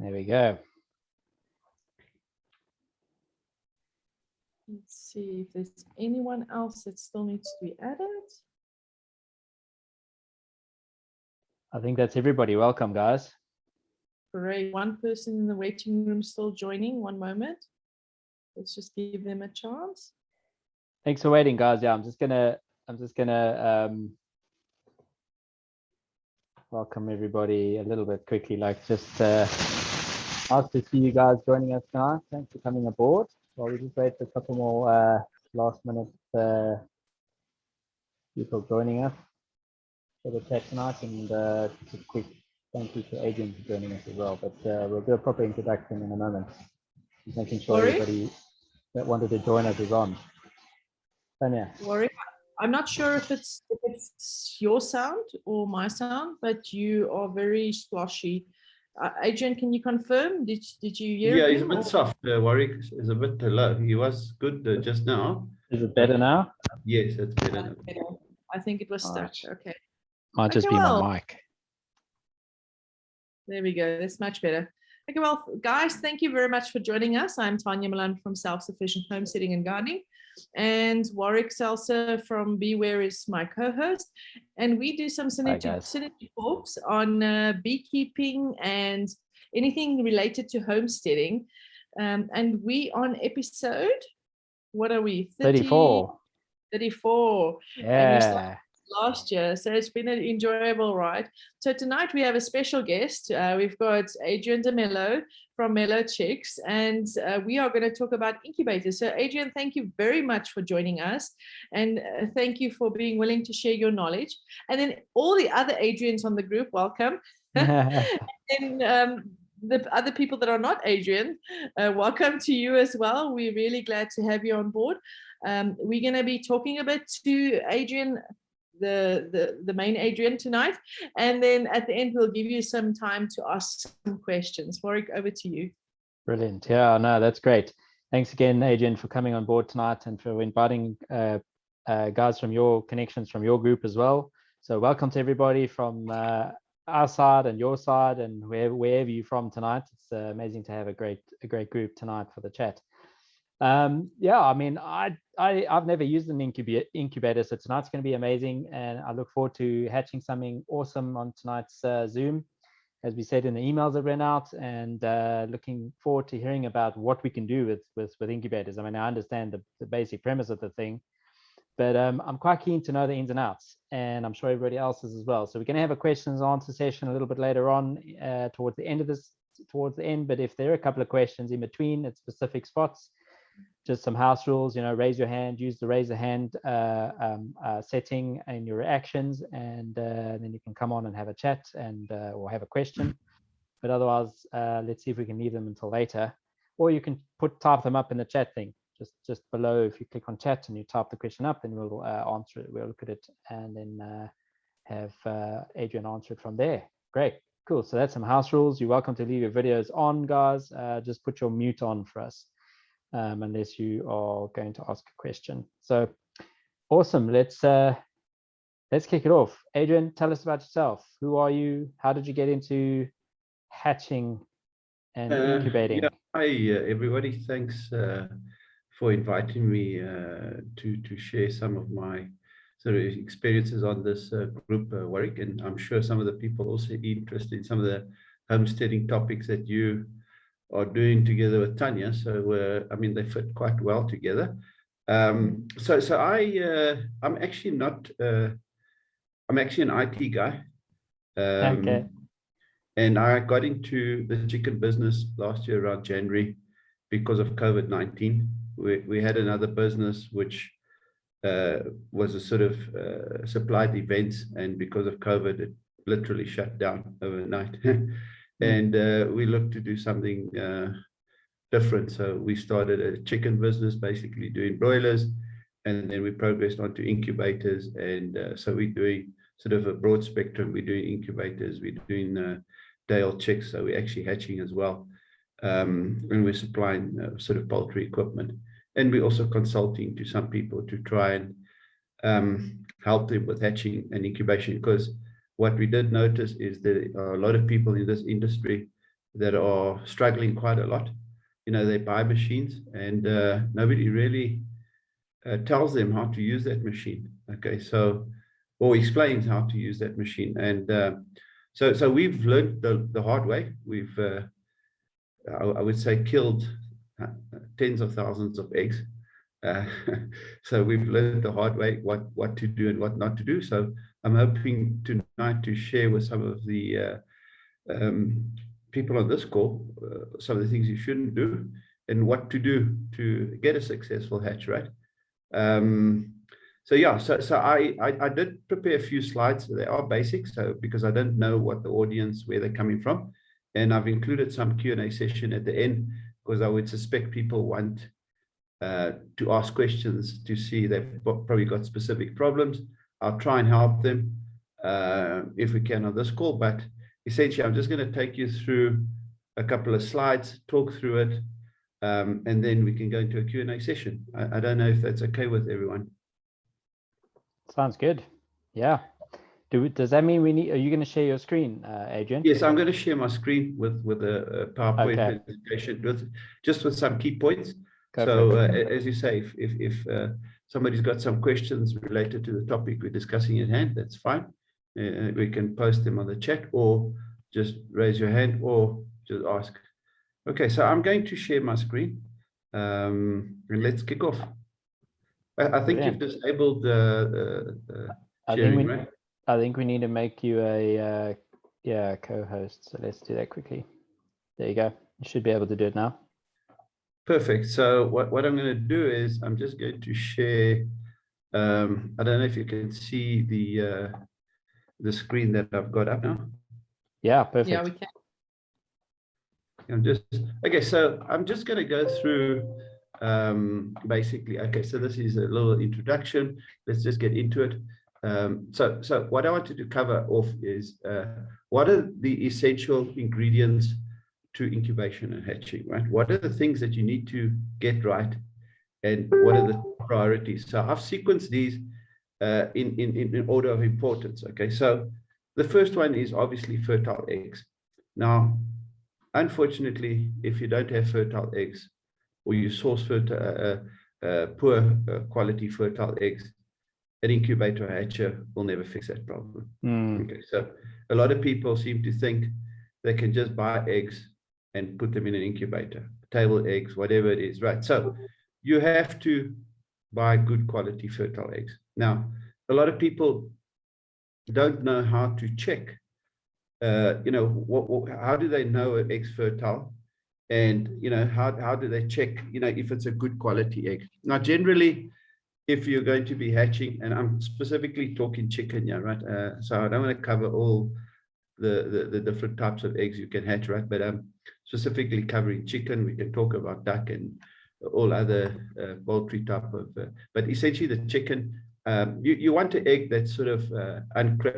There we go. Let's see if there's anyone else that still needs to be added. I think that's everybody. Welcome, guys. Great. One person in the waiting room still joining. One moment. Let's just give them a chance. Thanks for waiting, guys. Yeah, I'm just gonna welcome everybody a little bit quickly. Like, just nice to see you guys joining us tonight. Thanks for coming aboard. Well, we just wait for a couple more last minute people joining us for the chat tonight, and just a quick thank you to Adrian for joining us as well. But we'll do a proper introduction in a moment. Just making sure everybody that wanted to join us is on. Tanya. Warwick, I'm not sure if it's your sound or my sound, but you are very splashy. Adrian, can you confirm? Did you hear? Yeah, he's a bit soft. Warwick is a bit low. He was good just now. Is it better now? Yes, it's better now. I think it was stuck. Okay. Might just be my mic. There we go. That's much better. Okay, well, guys, thank you very much for joining us. I'm Tanya Milan from Self-Sufficient Homesteading and Gardening, and Warwick Seltzer from Beware is my co-host. And we do some synergy talks on beekeeping and anything related to homesteading. And we on episode, what are we? 34. 34. Yeah. Last year, so it's been an enjoyable ride. So tonight we have a special guest. We've got Adrian De Melo from Melo Chicks, and we are going to talk about incubators. So Adrian, thank you very much for joining us, and thank you for being willing to share your knowledge. And then all the other Adrians on the group, welcome. And the other people that are not Adrian, welcome to you as well. We're really glad to have you on board. We're going to be talking a bit to Adrian, the main Adrian tonight, and then at the end we'll give you some time to ask some questions. Warwick, over to you. Brilliant. Yeah, no, that's great. Thanks again, Adrian, for coming on board tonight and for inviting guys from your connections from your group as well. So welcome to everybody from our side and your side, and wherever you're from tonight. It's amazing to have a great group tonight for the chat. Yeah, I mean, I've never used an incubator, so tonight's going to be amazing, and I look forward to hatching something awesome on tonight's Zoom, as we said in the emails that went out, and looking forward to hearing about what we can do with incubators. I mean, I understand the basic premise of the thing, but I'm quite keen to know the ins and outs, and I'm sure everybody else is as well. So we're going to have a questions and answer session a little bit later on towards the end. But if there are a couple of questions in between at specific spots, just some house rules, raise your hand, use the raise a hand setting in your reactions, and then you can come on and have a chat and or have a question. But otherwise, let's see if we can leave them until later, or you can type them up in the chat thing just below. If you click on chat and you type the question up, then we'll answer it. We'll look at it and then have Adrian answer it from there. Great, cool. So that's some house rules. You're welcome to leave your videos on, guys. Just put your mute on for us. Unless you are going to ask a question. So awesome. Let's kick it off. Adrian, tell us about yourself. Who are you? How did you get into hatching and incubating? Yeah, hi everybody. Thanks for inviting me to share some of my sort of experiences on this group, Warwick, and I'm sure some of the people also interested in some of the homesteading topics that you are doing together with Tanya. So I mean, they fit quite well together. I'm actually not I'm actually an IT guy. Okay. And I got into the chicken business last year around January because of COVID-19. We had another business which was a sort of supplied events, and because of COVID it literally shut down overnight. And we looked to do something different. So we started a chicken business, basically doing broilers, and then we progressed onto incubators. And so we're doing sort of a broad spectrum. We're doing incubators, we're doing day-old chicks, so we're actually hatching as well. And we're supplying sort of poultry equipment. And we're also consulting to some people to try and help them with hatching and incubation, because what we did notice is that there are a lot of people in this industry that are struggling quite a lot. You know, they buy machines and nobody really tells them how to use that machine. Okay, so, or explains how to use that machine. And so we've learned the hard way. We've, I would say, killed tens of thousands of eggs. So we've learned the hard way what to do and what not to do. So I'm hoping tonight to share with some of the people on this call some of the things you shouldn't do and what to do to get a successful hatch rate. So yeah, so I did prepare a few slides. They are basic, so because I don't know what the audience, where they're coming from, and I've included some Q&A session at the end because I would suspect people want to ask questions to see they've probably got specific problems. I'll try and help them if we can on this call, but essentially I'm just going to take you through a couple of slides, talk through it, and then we can go into a Q&A session. I don't know if that's okay with everyone. Sounds good. Yeah. Does that mean we need, are you going to share your screen, Adrian? Yes, I'm going to share my screen with a PowerPoint presentation with some key points. So as you say, if somebody's got some questions related to the topic we're discussing at hand, that's fine. We can post them on the chat or just raise your hand or just ask. Okay, so I'm going to share my screen and let's kick off. I think you've disabled sharing, right? I think we need to make you a co-host. So let's do that quickly. There you go. You should be able to do it now. Perfect. So what I'm going to do is I'm just going to share. I don't know if you can see the screen that I've got up now. Yeah, perfect. Yeah, we can. Okay. So I'm just going to go through basically. Okay, so this is a little introduction. Let's just get into it. So what I wanted to cover off is what are the essential ingredients to incubation and hatching, right? What are the things that you need to get right, and what are the priorities? So I've sequenced these in order of importance. Okay, so the first one is obviously fertile eggs. Now, unfortunately, if you don't have fertile eggs, or you source poor quality fertile eggs, an incubator hatcher will never fix that problem. Okay, so a lot of people seem to think they can just buy eggs and put them in an incubator, table eggs, whatever it is, right? So you have to buy good quality fertile eggs. Now, a lot of people don't know how to check, you know, how do they know an egg's fertile? And, you know, how do they check, you know, if it's a good quality egg? Now, generally, if you're going to be hatching, and I'm specifically talking chicken, yeah, right? So I don't want to cover all the different types of eggs you can hatch, right? But specifically covering chicken, we can talk about duck and all other poultry type of, but essentially the chicken, you want an egg that's sort of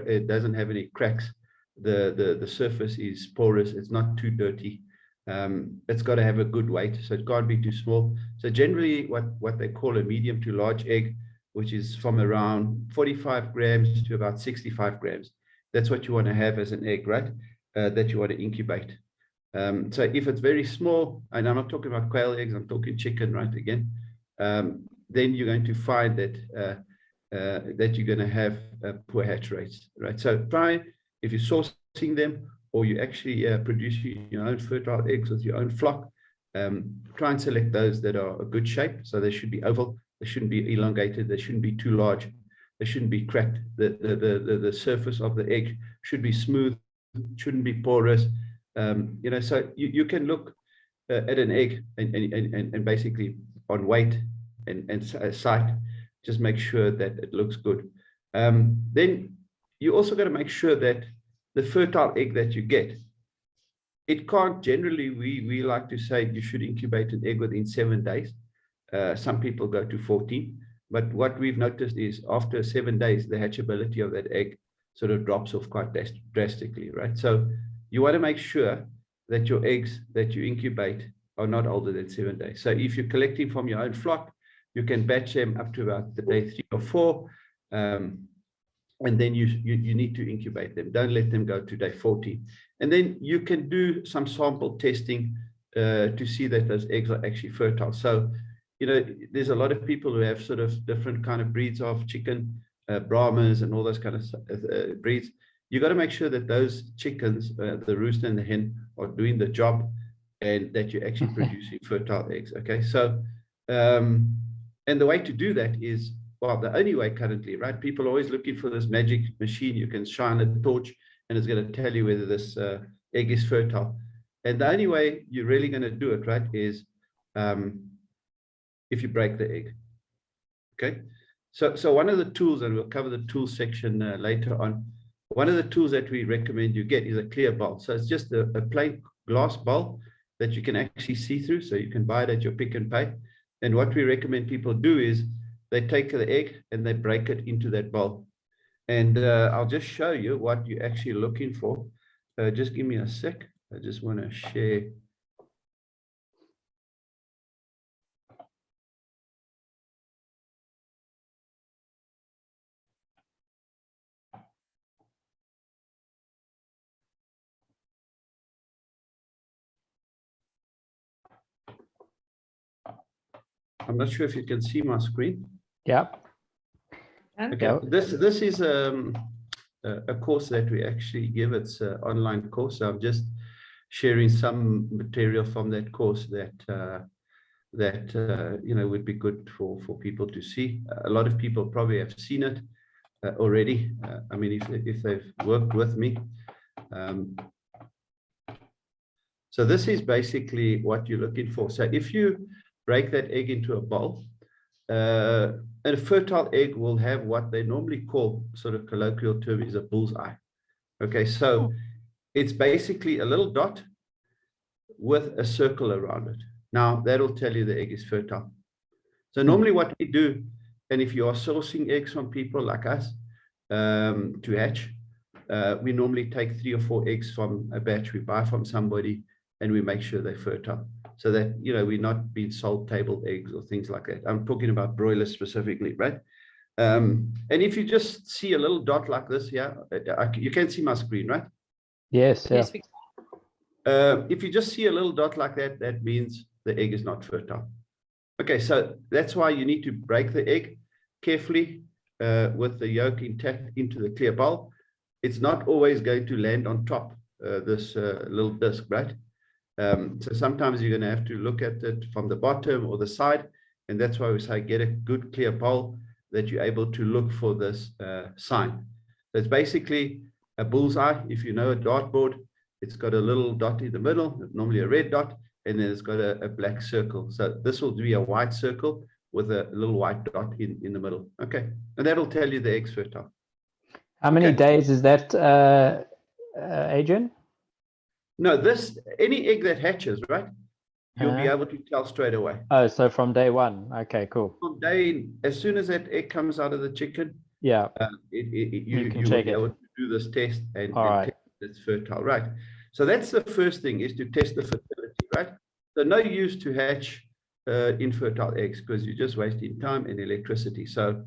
it doesn't have any cracks. The surface is porous. It's not too dirty. It's got to have a good weight, so it can't be too small. So generally what they call a medium to large egg, which is from around 45 grams to about 65 grams. That's what you want to have as an egg, right? That you want to incubate. So if it's very small, and I'm not talking about quail eggs, I'm talking chicken, right? Again, then you're going to find that that you're going to have poor hatch rates, right? So try, if you're sourcing them or you actually producing your own fertile eggs with your own flock, try and select those that are a good shape. So they should be oval, they shouldn't be elongated, they shouldn't be too large, they shouldn't be cracked. The surface of the egg should be smooth, shouldn't be porous. You know, so you can look at an egg and basically on weight and sight, just make sure that it looks good. Then you also got to make sure that the fertile egg that you get, it can't, generally we like to say you should incubate an egg within 7 days. Some people go to 14, but what we've noticed is after 7 days, the hatchability of that egg sort of drops off quite drastically, right? So you want to make sure that your eggs that you incubate are not older than 7 days. So if you're collecting from your own flock, you can batch them up to about the day 3 or 4. and then you need to incubate them. Don't let them go to day 40. And then you can do some sample testing to see that those eggs are actually fertile. So, you know, there's a lot of people who have sort of different kind of breeds of chicken, Brahmas and all those kind of breeds. You got to make sure that those chickens, the rooster and the hen, are doing the job, and that you're actually producing fertile eggs. Okay, so and the way to do that is, well, the only way currently, right? People are always looking for this magic machine. You can shine a torch and it's going to tell you whether this egg is fertile. And the only way you're really going to do it, right, is if you break the egg. Okay, so one of the tools, and we'll cover the tools section later on. One of the tools that we recommend you get is a clear bowl. So it's just a plain glass bowl that you can actually see through. So you can buy it at your Pick and Pay. And what we recommend people do is they take the egg and they break it into that bowl. And I'll just show you what you're actually looking for. Just give me a sec. I just want to share. I'm not sure if you can see my screen. Yeah. Okay. Yeah. This is a course that we actually give. It's an online course. So I'm just sharing some material from that course that you know, would be good for people to see. A lot of people probably have seen it already. I mean, if they've worked with me. So this is basically what you're looking for. So if you break that egg into a bowl, a fertile egg will have what they normally call, sort of colloquial term, is a bullseye. Okay, so it's basically a little dot with a circle around it. Now that'll tell you the egg is fertile. So normally what we do, and if you are sourcing eggs from people like us to hatch, we normally take 3 or 4 eggs from a batch we buy from somebody, and we make sure they're fertile, so that, you know, we're not being sold table eggs or things like that. I'm talking about broilers specifically, right? And if you just see a little dot like this here, you can see my screen, right? Yes. Yeah. Yes, If you just see a little dot like that, that means the egg is not fertile. Okay, so that's why you need to break the egg carefully with the yolk intact into the clear bowl. It's not always going to land on top this little disc, right? So sometimes you're going to have to look at it from the bottom or the side, and that's why we say get a good clear bowl that you're able to look for this sign. So it's basically a bullseye. If you know a dartboard, it's got a little dot in the middle, normally a red dot, and then it's got a black circle. So this will be a white circle with a little white dot in the middle. Okay, and that'll tell you the egg's fertile. How many days is that, Adrian? No, any egg that hatches, right? You'll be able to tell straight away. Oh, so from day one. Okay, cool. From as soon as that egg comes out of the chicken, yeah, you will be able to do this test and test it's fertile, right? So that's the first thing, is to test the fertility, right? So no use to hatch infertile eggs, because you're just wasting time and electricity. So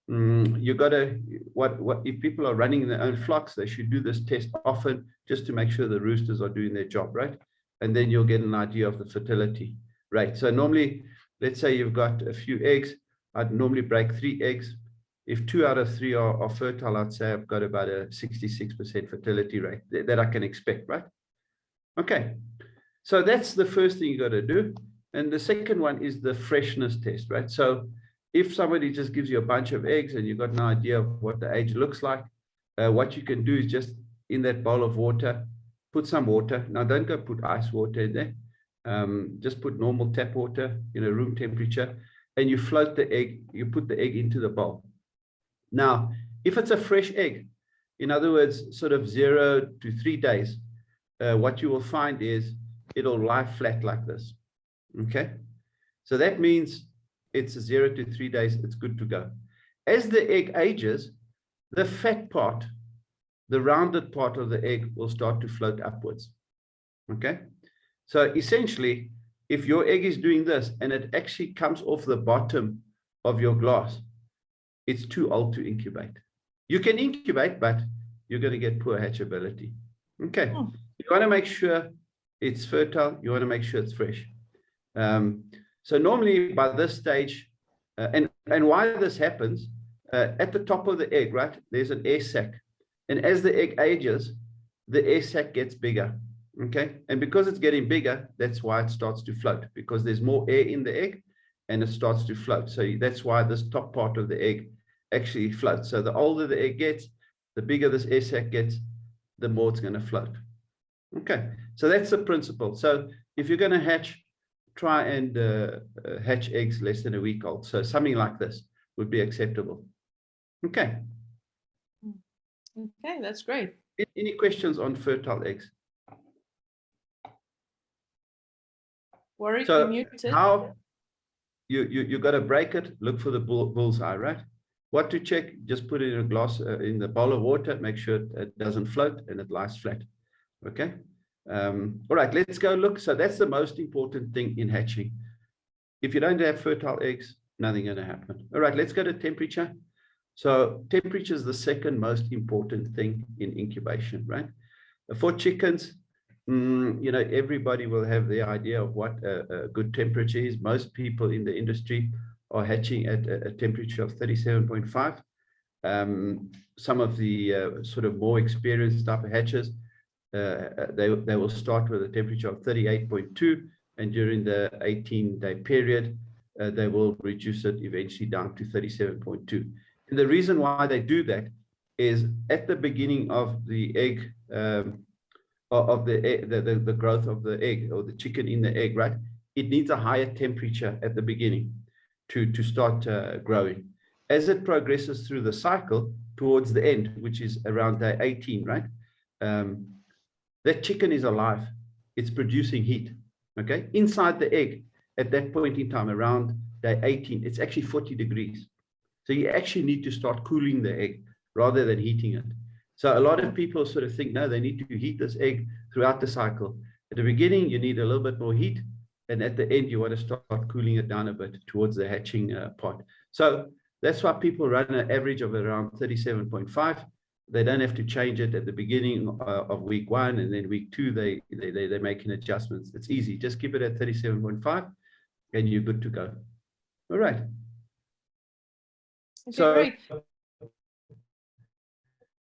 you got to, what if people are running their own flocks, they should do this test often, just to make sure the roosters are doing their job, right? And then you'll get an idea of the fertility rate. So normally, let's say you've got a few eggs, I'd normally break 3 eggs. If 2 out of 3 are fertile, I'd say I've got about a 66% fertility rate that I can expect, right? Okay, so that's the first thing you got to do. And the second one is the freshness test, right? So if somebody just gives you a bunch of eggs and you've got no idea of what the age looks like, what you can do is just in that bowl of water, put some water. Now, don't go put ice water in there. Just put normal tap water, room temperature, and you float the egg. You put the egg into the bowl. Now, if it's a fresh egg, in other words, sort of 0 to 3 days, what you will find is it'll lie flat like this. Okay, so that means it's 0 to 3 days, it's good to go. As the egg ages, the fat part, the rounded part of the egg will start to float upwards. Okay, so essentially, if your egg is doing this and it actually comes off the bottom of your glass, it's too old to incubate. You can incubate, but you're going to get poor hatchability. Okay. Hmm. You want to make sure it's fertile. You want to make sure it's fresh. So normally by this stage, and why this happens, at the top of the egg, right, there's an air sac. And as the egg ages, the air sac gets bigger. Okay. And because it's getting bigger, that's why it starts to float, because there's more air in the egg and it starts to float. So that's why this top part of the egg actually floats. So the older the egg gets, the bigger this air sac gets, the more it's going to float. Okay. So that's the principle. So if you're going to hatch, try and hatch eggs less than a week old. So something like this would be acceptable. Okay. Okay, that's great. Any questions on fertile eggs? Warwick, So you're muted. how you got to break it, look for the bullseye, right? What to check, just put it in a glass, in the bowl of water, make sure it doesn't float and it lies flat. Okay. All right, let's go look. So that's the most important thing in hatching. If you don't have fertile eggs, nothing going to happen. All right, let's go to temperature. So temperature is the second most important thing in incubation, right? For chickens, you know, everybody will have the idea of what a good temperature is. Most people in the industry are hatching at a temperature of 37.5. Some of the sort of more experienced type of hatchers, they will start with a temperature of 38.2, and during the 18-day period, they will reduce it eventually down to 37.2. And the reason why they do that is at the beginning of the egg, of the growth of the egg or the chicken in the egg, right? It needs a higher temperature at the beginning to start growing. As it progresses through the cycle towards the end, which is around day 18, right? That chicken is alive. It's producing heat, okay? Inside the egg at that point in time, around day 18, it's actually 40 degrees. So you actually need to start cooling the egg rather than heating it. So a lot of people sort of think, no, they need to heat this egg throughout the cycle. At the beginning, you need a little bit more heat. And at the end, you want to start cooling it down a bit towards the hatching part. So that's why people run an average of around 37.5. They don't have to change it at the beginning of week 1, and then week 2, they're making adjustments. It's easy. Just keep it at 37.5 and you're good to go. All right. Okay, So, great.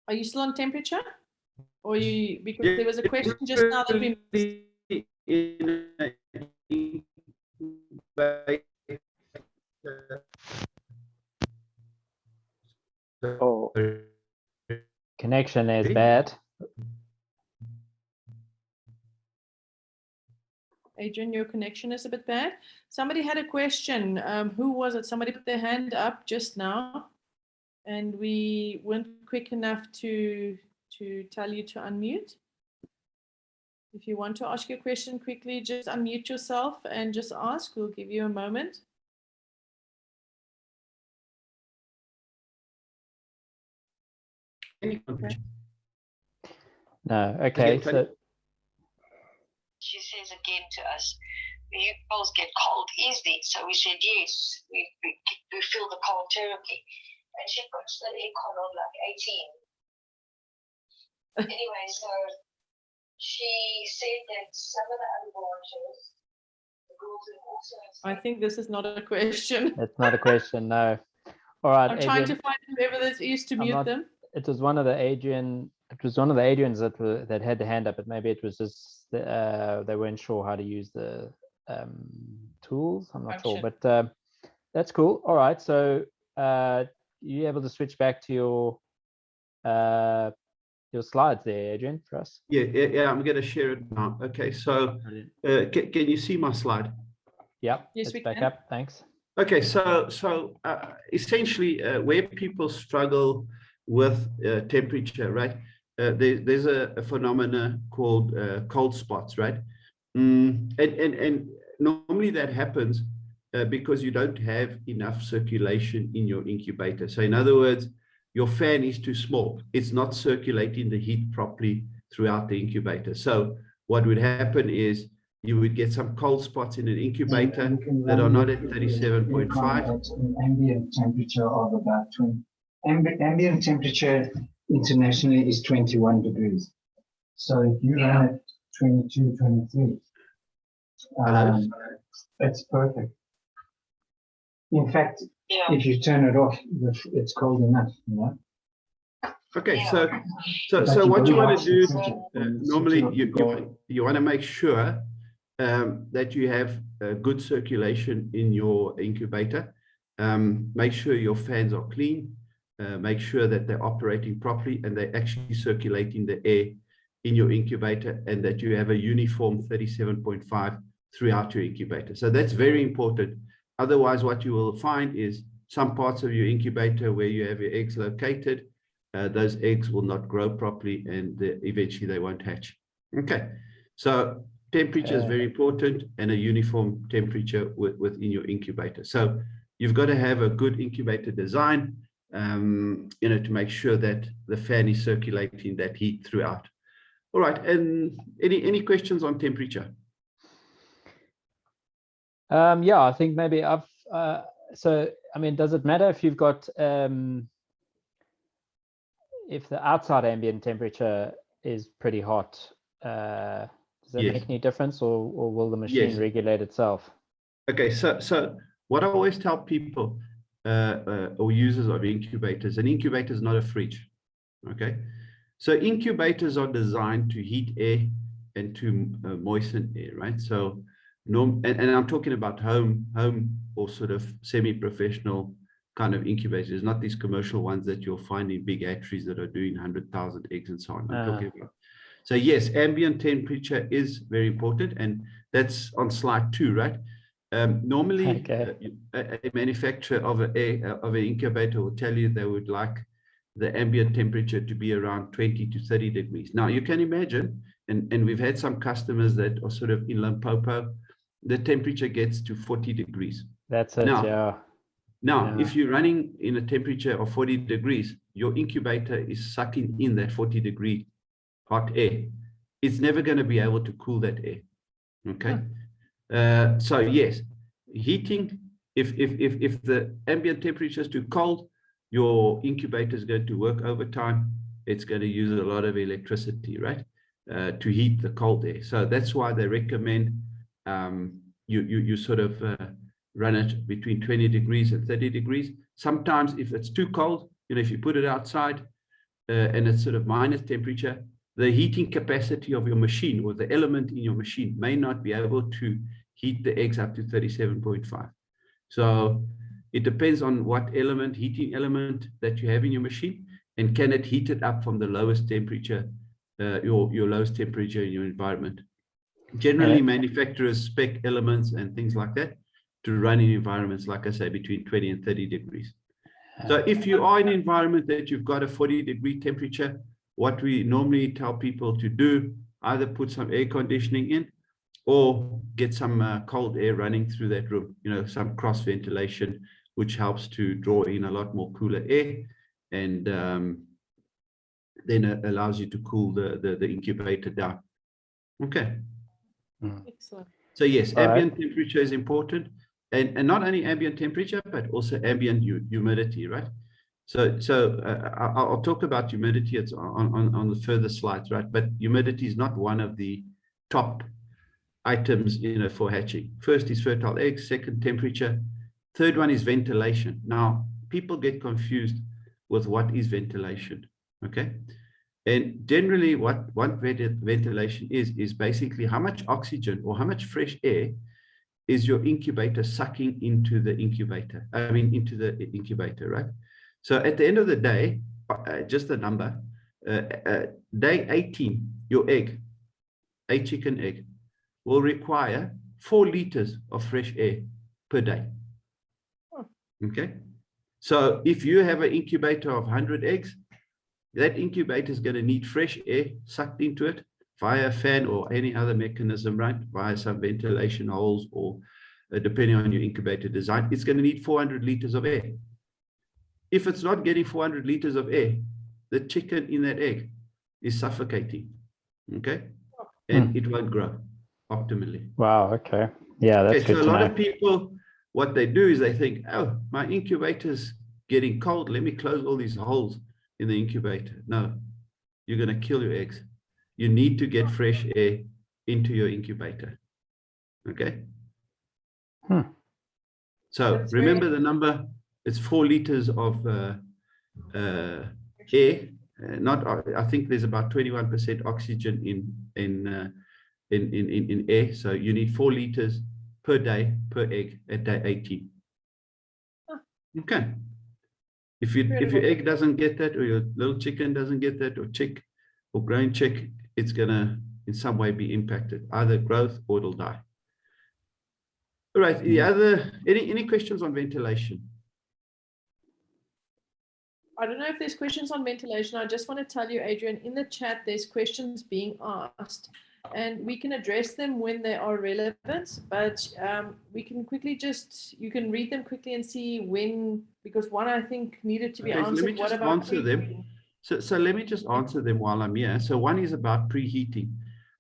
Are you still on temperature? Or you, because there was a question just now that we Oh, connection is bad. Adrian, your connection is a bit bad. Somebody had a question. Who was it? Somebody put their hand up just now, and we weren't quick enough to tell you to unmute. If you want to ask your question quickly, just unmute yourself and just ask. We'll give you a moment. No, okay. So she says again to us, you girls get cold easily. So we said, yes, we feel the cold terribly. And she puts the aircon on like 18. Anyway, so she said that some of the other branches, the girls have also... I think this is not a question. it's not a question, no. All right, I'm trying to find whoever this is to mute them. It was one of the Adrians that had the hand up, but maybe it was just they weren't sure how to use the tools. I'm not sure, but that's cool. All right, so you able to switch back to your slides there, Adrian, for us? Yeah, I'm going to share it now. Okay, so can you see my slide? Yep. Yes, we back can. up. Thanks. Okay, so essentially where people struggle with temperature, right? There's a phenomena called cold spots, right? And normally that happens because you don't have enough circulation in your incubator. So in other words, your fan is too small. It's not circulating the heat properly throughout the incubator. So what would happen is you would get some cold spots in an incubator that are not at 37.5. At an ambient temperature of about ambient temperature internationally is 21 degrees. So if you run at 22, 23, it's perfect. In fact, if you turn it off, it's cold enough, you know? Okay, so what you want to do, normally you want to make sure that you have good circulation in your incubator. Make sure your fans are clean. Make sure that they're operating properly and they're actually circulating the air in your incubator, and that you have a uniform 37.5 throughout your incubator. So that's very important. Otherwise, what you will find is some parts of your incubator where you have your eggs located, those eggs will not grow properly, and eventually they won't hatch. Okay, so temperature is very important, and a uniform temperature within your incubator. So you've got to have a good incubator design, you know, to make sure that the fan is circulating that heat throughout. All right, and any questions on temperature? Yeah, I think maybe so I mean, does it matter if you've got if the outside ambient temperature is pretty hot? Does that make any difference, or will the machine regulate itself? Okay, so what I always tell people or users of incubators, an incubator is not a fridge. Okay, so incubators are designed to heat air and to moisten air, right? So and I'm talking about home or sort of semi-professional kind of incubators, not these commercial ones that you'll find in big hatcheries that are doing 100,000 eggs and so on. I'm talking about. So yes, ambient temperature is very important, and that's on slide 2, right? Normally, a manufacturer of an incubator will tell you they would like the ambient temperature to be around 20 to 30 degrees. Now, you can imagine, and we've had some customers that are sort of in Limpopo, the temperature gets to 40 degrees. That's it, Now, if you're running in a temperature of 40 degrees, your incubator is sucking in that 40 degree hot air. It's never going to be able to cool that air. Okay. So yes, heating, if the ambient temperature is too cold, your incubator is going to work overtime. It's going to use a lot of electricity, right, to heat the cold air. So that's why they recommend you sort of run it between 20 degrees and 30 degrees. Sometimes if it's too cold, you know, if you put it outside and it's sort of minus temperature, the heating capacity of your machine or the element in your machine may not be able to heat the eggs up to 37.5. So it depends on what element, heating element that you have in your machine, and can it heat it up from the lowest temperature, your lowest temperature in your environment. Generally, manufacturers spec elements and things like that to run in environments, like I say, between 20 and 30 degrees. So if you are in an environment that you've got a 40-degree temperature, what we normally tell people to do, either put some air conditioning in or get some cold air running through that room, you know, some cross ventilation, which helps to draw in a lot more cooler air, and then it allows you to cool the incubator down. Okay. Excellent. So yes, ambient temperature is important, and not only ambient temperature, but also ambient humidity, right? So I'll talk about humidity. It's on the further slides, right? But humidity is not one of the top items, you know, for hatching. First is fertile eggs, second temperature, third one is ventilation. Now, people get confused with what is ventilation, okay? And generally what ventilation is basically how much oxygen or how much fresh air is your incubator sucking into the incubator, into the incubator, right? So at the end of the day, just a number, day 18, your egg, a chicken egg, will require 4 liters of fresh air per day. Okay. So if you have an incubator of 100 eggs, that incubator is going to need fresh air sucked into it via a fan or any other mechanism, right? Via some ventilation holes, or depending on your incubator design, it's going to need 400 liters of air. If it's not getting 400 liters of air, the chicken in that egg is suffocating, okay? And it won't grow optimally. Wow, okay. Yeah, that's good so to a lot know. of people, what they do is they think, oh, my incubator's getting cold. Let me close all these holes in the incubator. No, you're going to kill your eggs. You need to get fresh air into your incubator. Okay. So That's remember the number, it's 4 liters of air. I think there's about 21% oxygen in air. So you need 4 liters per day per egg at day 18. Okay. If your egg doesn't get that, or your little chicken doesn't get that, or chick or grown chick, it's gonna in some way be impacted, either growth or it'll die. All right. The other, any questions on ventilation? I don't know if there's questions on ventilation. I just want to tell you, Adrian, in the chat, there's questions being asked, and we can address them when they are relevant, but we can quickly you can read them quickly and see when, because one I think needed to be answered. Let me just answer them. So let me just answer them while I'm here. So one is about preheating.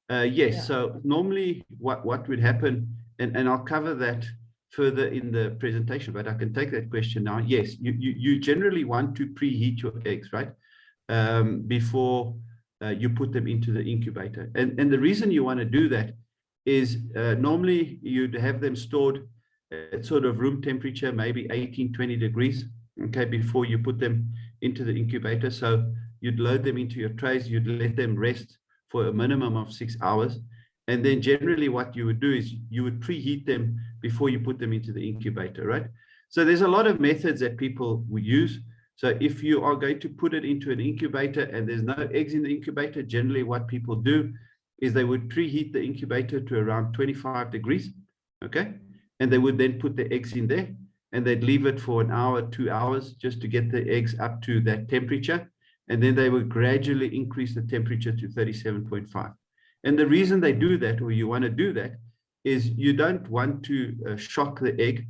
Yes. Yeah. So normally what would happen, and I'll cover that further in the presentation, but I can take that question now. Yes, you generally want to preheat your eggs, right? Before you put them into the incubator. And the reason you want to do that is normally you'd have them stored at sort of room temperature, maybe 18, 20 degrees, okay, before you put them into the incubator. So you'd load them into your trays, you'd let them rest for a minimum of 6 hours. And then generally what you would do is you would preheat them before you put them into the incubator, right? So there's a lot of methods that people will use. So if you are going to put it into an incubator and there's no eggs in the incubator, generally what people do is they would preheat the incubator to around 25 degrees, okay? And they would then put the eggs in there and they'd leave it for an hour, 2 hours, just to get the eggs up to that temperature. And then they would gradually increase the temperature to 37.5. And the reason they do that, or you want to do that, is you don't want to shock the egg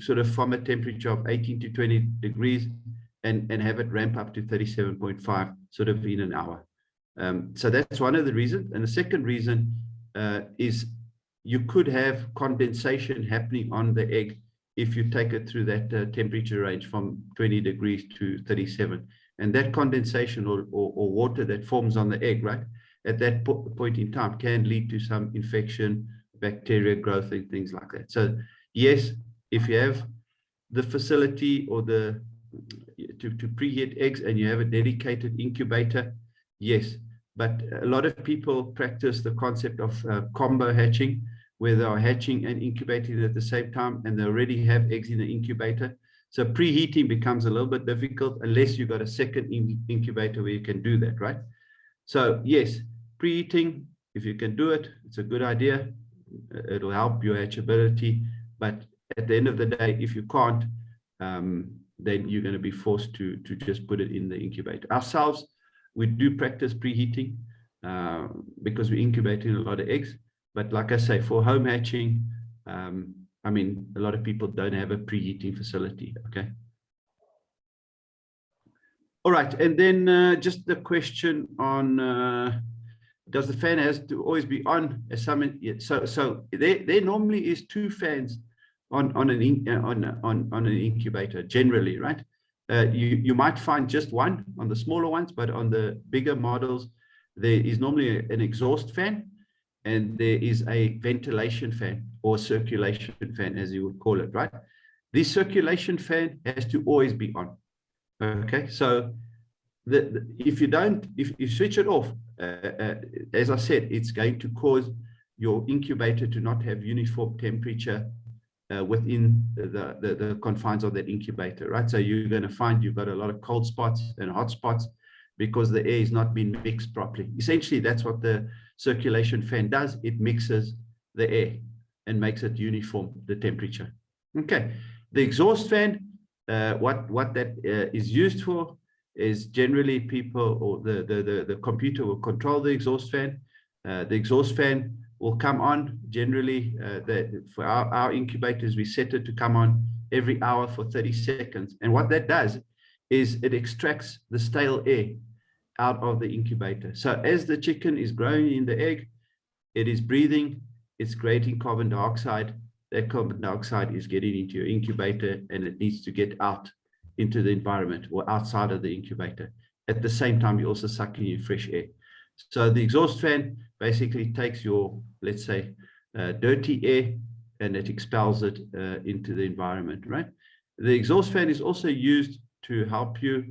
sort of from a temperature of 18 to 20 degrees and have it ramp up to 37.5 sort of in an hour. So that's one of the reasons. And the second reason is you could have condensation happening on the egg if you take it through that temperature range from 20 degrees to 37. And that condensation or water that forms on the egg, right, at that point in time can lead to some infection, bacteria growth, and things like that. So yes, if you have the facility or to preheat eggs and you have a dedicated incubator, yes. But a lot of people practice the concept of combo hatching, where they are hatching and incubating at the same time, and they already have eggs in the incubator. So preheating becomes a little bit difficult unless you've got a second incubator where you can do that, right? So yes, preheating, if you can do it, it's a good idea. It'll help your hatchability. But at the end of the day, if you can't, then you're going to be forced to just put it in the incubator. Ourselves, we do practice preheating because we're incubating a lot of eggs. But like I say, for home hatching, I mean, a lot of people don't have a preheating facility, okay? All right, and then just the question on, does the fan has to always be on? So there normally is 2 fans on an incubator generally, right? You might find just one on the smaller ones, but on the bigger models, there is normally an exhaust fan and there is a ventilation fan or circulation fan, as you would call it, right? This circulation fan has to always be on. Okay, so if you switch it off, as I said, it's going to cause your incubator to not have uniform temperature within the confines of that incubator, right? So you're going to find you've got a lot of cold spots and hot spots because the air is not being mixed properly. Essentially, that's what the circulation fan does. It mixes the air and makes it uniform, the temperature. Okay, the exhaust fan, what that is used for is generally people or the computer will control the exhaust fan. The exhaust fan will come on generally for our incubators, we set it to come on every hour for 30 seconds. And what that does is it extracts the stale air out of the incubator. So as the chicken is growing in the egg, it is breathing, it's creating carbon dioxide. That carbon dioxide is getting into your incubator and it needs to get out into the environment or outside of the incubator. At the same time, you're also sucking in fresh air. So the exhaust fan basically takes your, let's say, dirty air, and it expels it into the environment, right? The exhaust fan is also used to help you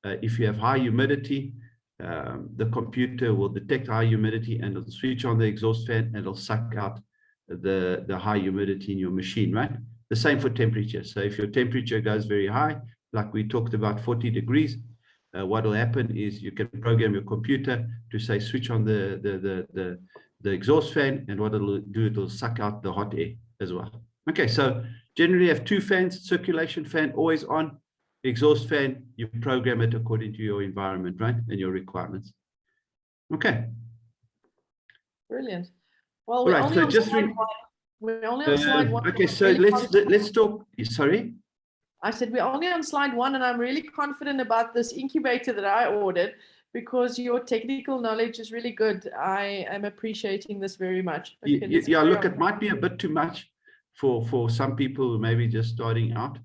if you have high humidity. The computer will detect high humidity and it'll switch on the exhaust fan and it'll suck out the high humidity in your machine, right? The same for temperature. So if your temperature goes very high, like we talked about 40 degrees, what will happen is you can program your computer to say switch on the exhaust fan, and what it'll do, it'll suck out the hot air as well. Okay, so generally have two fans, circulation fan always on, exhaust fan, you program it according to your environment, right, and your requirements. Okay. Brilliant. Well, All right, so just we're only on slide one. Okay, so let's talk. Sorry. I said we're only on slide one, and I'm really confident about this incubator that I ordered because your technical knowledge is really good. I am appreciating this very much. Okay, yeah, look, it might be a bit too much for some people who may be just starting out.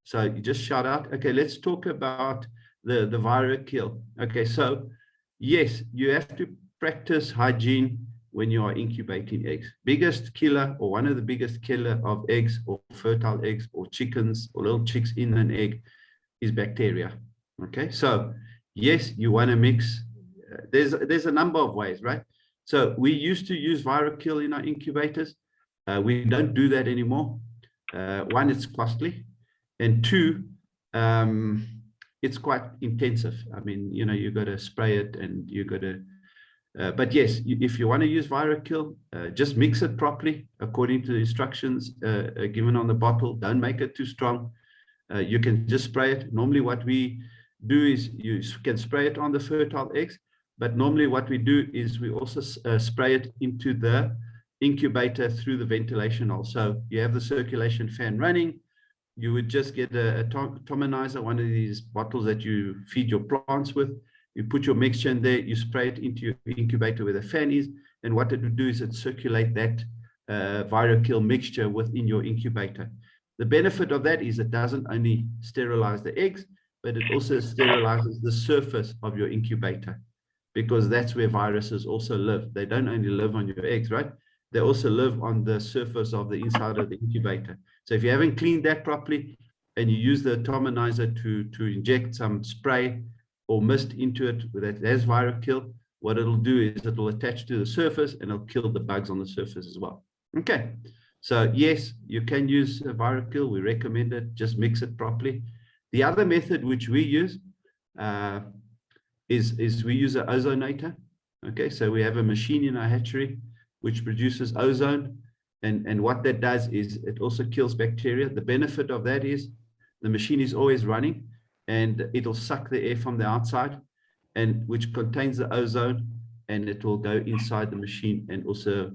So you just shout out. Okay, let's talk about the viral kill. Okay, so yes, you have to practice hygiene when you are incubating eggs. Biggest killer, or one of the biggest killer of eggs or fertile eggs or chickens or little chicks in an egg, is bacteria. Okay, so yes, you want to mix. There's a number of ways, right? So we used to use viral kill in our incubators. We don't do that anymore. One, it's costly, and two, it's quite intensive. I mean, you know, you got to spray it and you got to. But yes, if you want to use viral kill, just mix it properly according to the instructions given on the bottle. Don't make it too strong. You can just spray it. Normally what we do is you can spray it on the fertile eggs, but normally what we do is we also spray it into the incubator through the ventilation hole. So you have the circulation fan running. You would just get a atomizer, one of these bottles that you feed your plants with. You put your mixture in there, you spray it into your incubator where the fan is, and what it would do is it circulate that viral kill mixture within your incubator. The benefit of that is it doesn't only sterilize the eggs, but it also sterilizes the surface of your incubator, because that's where viruses also live. They don't only live on your eggs, right? They also live on the surface of the inside of the incubator. So if you haven't cleaned that properly and you use the atomizer to inject some spray or mist into it that has viral kill, what it'll do is it'll attach to the surface and it'll kill the bugs on the surface as well. Okay, so yes, you can use a viral kill. We recommend it. Just mix it properly. The other method which we use is we use an ozonator. Okay, so we have a machine in our hatchery which produces ozone, and what that does is it also kills bacteria. The benefit of that is the machine is always running, and it'll suck the air from the outside, and which contains the ozone, and it will go inside the machine and also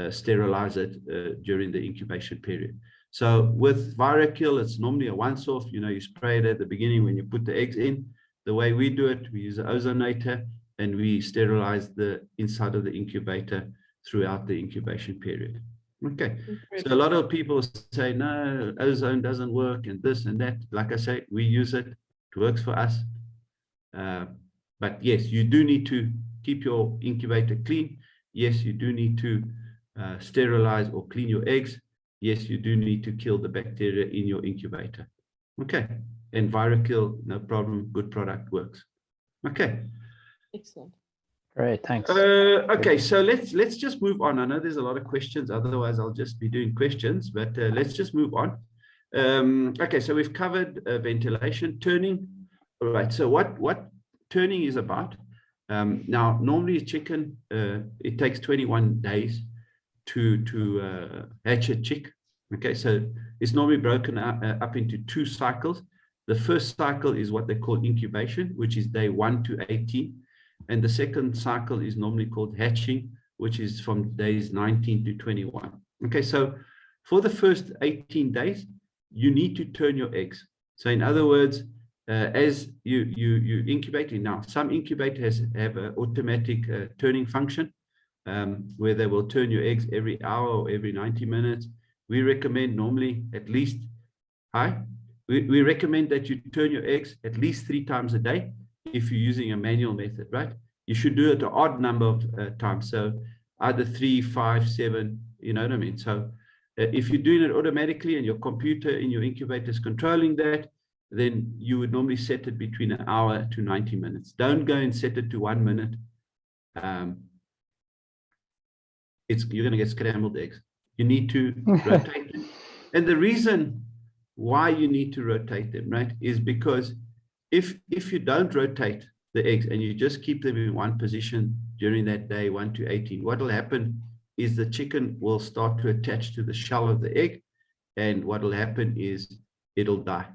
sterilize it during the incubation period. So with viral kill, it's normally a once-off. You know, you spray it at the beginning when you put the eggs in. The way we do it, we use an ozonator, and we sterilize the inside of the incubator throughout the incubation period. Okay, so a lot of people say, no, ozone doesn't work and this and that. Like I say, we use it. It works for us. But yes, you do need to keep your incubator clean. Yes, you do need to sterilize or clean your eggs. Yes, you do need to kill the bacteria in your incubator. Okay, and viral kill, no problem. Good product, works. Okay. Excellent. Great, thanks. Okay, so let's just move on. I know there's a lot of questions, otherwise I'll just be doing questions, but let's just move on. Okay, so we've covered ventilation, turning. All right, so what turning is about. Now, normally a chicken, it takes 21 days to hatch a chick. Okay, so it's normally broken up into 2 cycles. The first cycle is what they call incubation, which is day 1 to 18. And the second cycle is normally called hatching, which is from days 19 to 21. Okay, so for the first 18 days, you need to turn your eggs. So in other words, as you incubate, now some incubators have an automatic turning function where they will turn your eggs every hour or every 90 minutes. We recommend normally at least we recommend that you turn your eggs at least 3 times a day if you're using a manual method, right? You should do it an odd number of times. So either 3, 5, 7, you know what I mean? So if you're doing it automatically and your computer in your incubator is controlling that, then you would normally set it between an hour to 90 minutes. Don't go and set it to 1 minute. You're going to get scrambled eggs. You need to rotate them. And the reason why you need to rotate them, right, is because if you don't rotate the eggs and you just keep them in one position during that day, 1 to 18, what will happen is the chicken will start to attach to the shell of the egg, and what will happen is it'll die.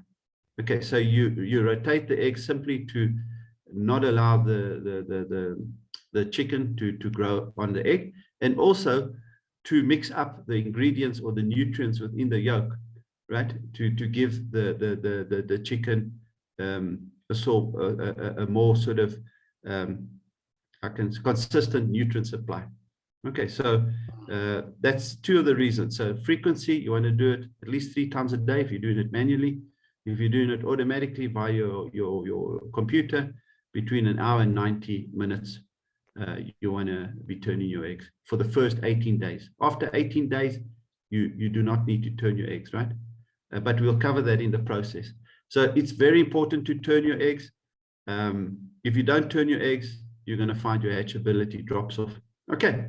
Okay, so you rotate the egg simply to not allow the chicken to grow on the egg, and also to mix up the ingredients or the nutrients within the yolk, right? To give the chicken a more sort of consistent nutrient supply. Okay, so that's 2 of the reasons. So frequency, you want to do it at least 3 times a day if you're doing it manually. If you're doing it automatically by your computer, between an hour and 90 minutes, you want to be turning your eggs for the first 18 days. After 18 days, you do not need to turn your eggs, right? But we'll cover that in the process. So it's very important to turn your eggs. If you don't turn your eggs, you're going to find your hatchability drops off. Okay.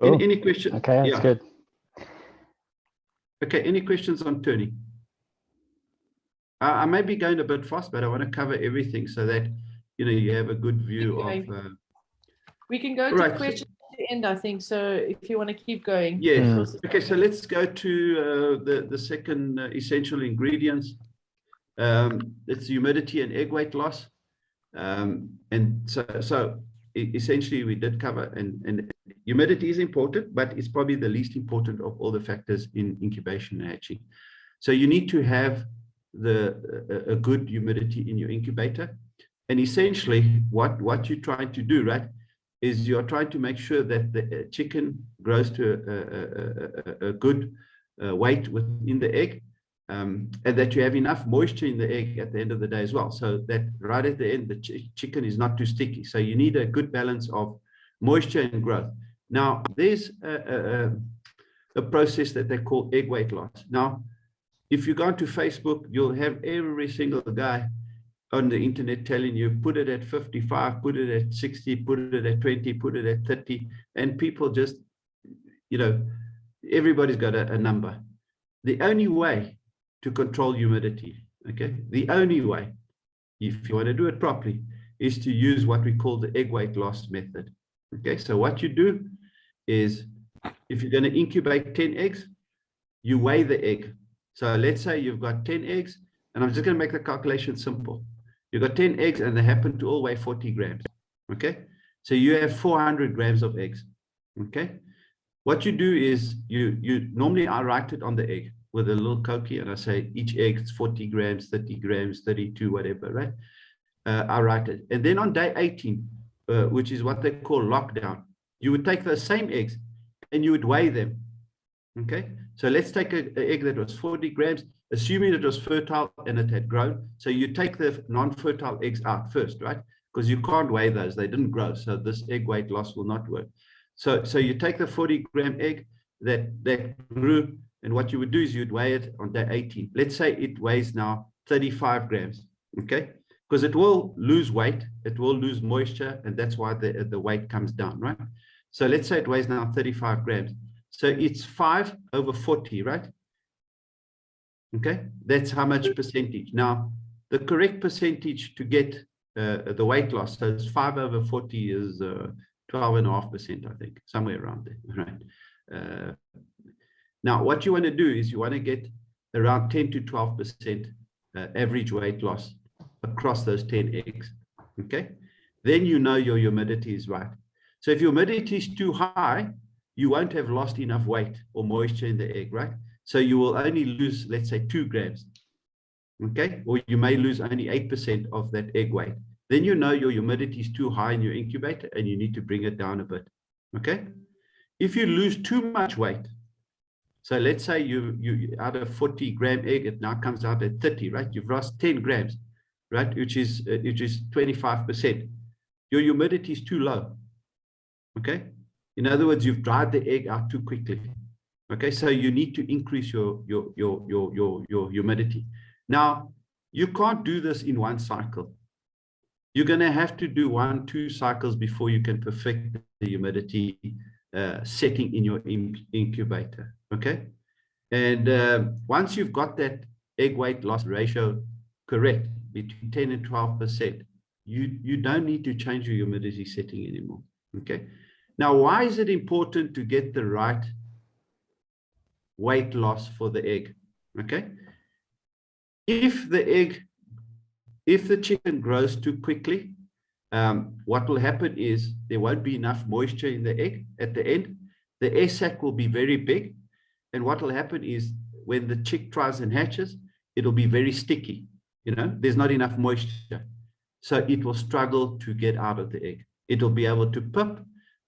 Cool. Any questions? Okay, that's good. Okay, any questions on turning? I may be going a bit fast, but I want to cover everything so that you have a good view of. We can go to questions at the end, I think. So if you want to keep going. Yes. Okay, so let's go to the second essential ingredients. It's humidity and egg weight loss. And so essentially we did cover, and humidity is important, but it's probably the least important of all the factors in incubation and hatching. So you need to have a good humidity in your incubator. And essentially what you're trying to do, right, is you're trying to make sure that the chicken grows to a good weight within the egg, and that you have enough moisture in the egg at the end of the day as well, so that right at the end, the chicken is not too sticky. So you need a good balance of moisture and growth. Now, there's a process that they call egg weight loss. Now, if you go onto Facebook, you'll have every single guy on the internet telling you, put it at 55, put it at 60, put it at 20, put it at 30. And people just, everybody's got a number. The only way to control humidity, okay, the only way, if you want to do it properly, is to use what we call the egg weight loss method. Okay, so what you do is, if you're going to incubate 10 eggs, you weigh the egg. So let's say you've got 10 eggs, and I'm just going to make the calculation simple. You've got 10 eggs, and they happen to all weigh 40 grams. Okay, so you have 400 grams of eggs. Okay, what you do is normally I write it on the egg with a little Cokie, and I say each egg is 40 grams, 30 grams, 32, whatever, right? I write it. And then on day 18, which is what they call lockdown, you would take those same eggs and you would weigh them. Okay, so let's take an egg that was 40 grams, assuming it was fertile and it had grown. So you take the non-fertile eggs out first, right? Because you can't weigh those, they didn't grow. So this egg weight loss will not work. So you take the 40-gram egg that grew, and what you would do is you'd weigh it on day 18. Let's say it weighs now 35 grams, okay? Because it will lose weight, it will lose moisture, and that's why the weight comes down, right? So let's say it weighs now 35 grams. So it's 5 over 40, right? Okay, that's how much percentage. Now, the correct percentage to get the weight loss, so it's 5 over 40 is 12.5%, I think, somewhere around there, right? Now, what you want to do is you want to get around 10 to 12% average weight loss across those 10 eggs, okay? Then you know your humidity is right. So if your humidity is too high, you won't have lost enough weight or moisture in the egg, right? So you will only lose, let's say, 2 grams, okay? Or you may lose only 8% of that egg weight. Then you know your humidity is too high in your incubator and you need to bring it down a bit, okay? If you lose too much weight, So let's say you out of 40 gram egg, it now comes out at 30, right? You've lost 10 grams, right? Which is 25%. Your humidity is too low. Okay. In other words, you've dried the egg out too quickly. Okay. So you need to increase your humidity. Now, you can't do this in one cycle. You're going to have to do 1-2 cycles before you can perfect the humidity setting in your incubator. Okay. And once you've got that egg weight loss ratio correct, between 10 and 12%, you don't need to change your humidity setting anymore. Okay. Now, why is it important to get the right weight loss for the egg? Okay. If the chicken grows too quickly, what will happen is there won't be enough moisture in the egg at the end. The air sac will be very big. And what will happen is when the chick tries and hatches, it'll be very sticky. You know, there's not enough moisture. So it will struggle to get out of the egg. It'll be able to pip,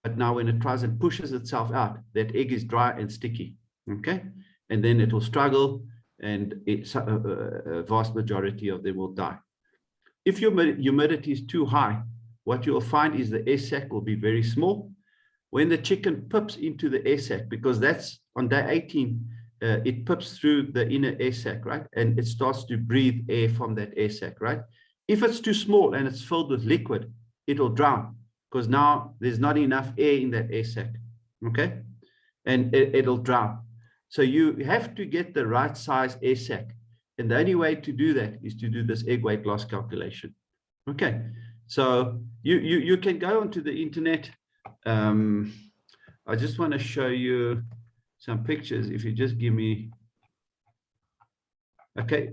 but now when it tries and pushes itself out, that egg is dry and sticky. Okay. And then it will struggle, and a vast majority of them will die. If your humidity is too high, what you'll find is the air sac will be very small. When the chicken pips into the air sac, because that's on day 18, it pips through the inner air sac, right? And it starts to breathe air from that air sac, right? If it's too small and it's filled with liquid, it'll drown, because now there's not enough air in that air sac, okay? And it'll drown. So you have to get the right size air sac. And the only way to do that is to do this egg weight loss calculation. Okay, so you can go onto the internet. I just want to show you some pictures. If you just give me, okay.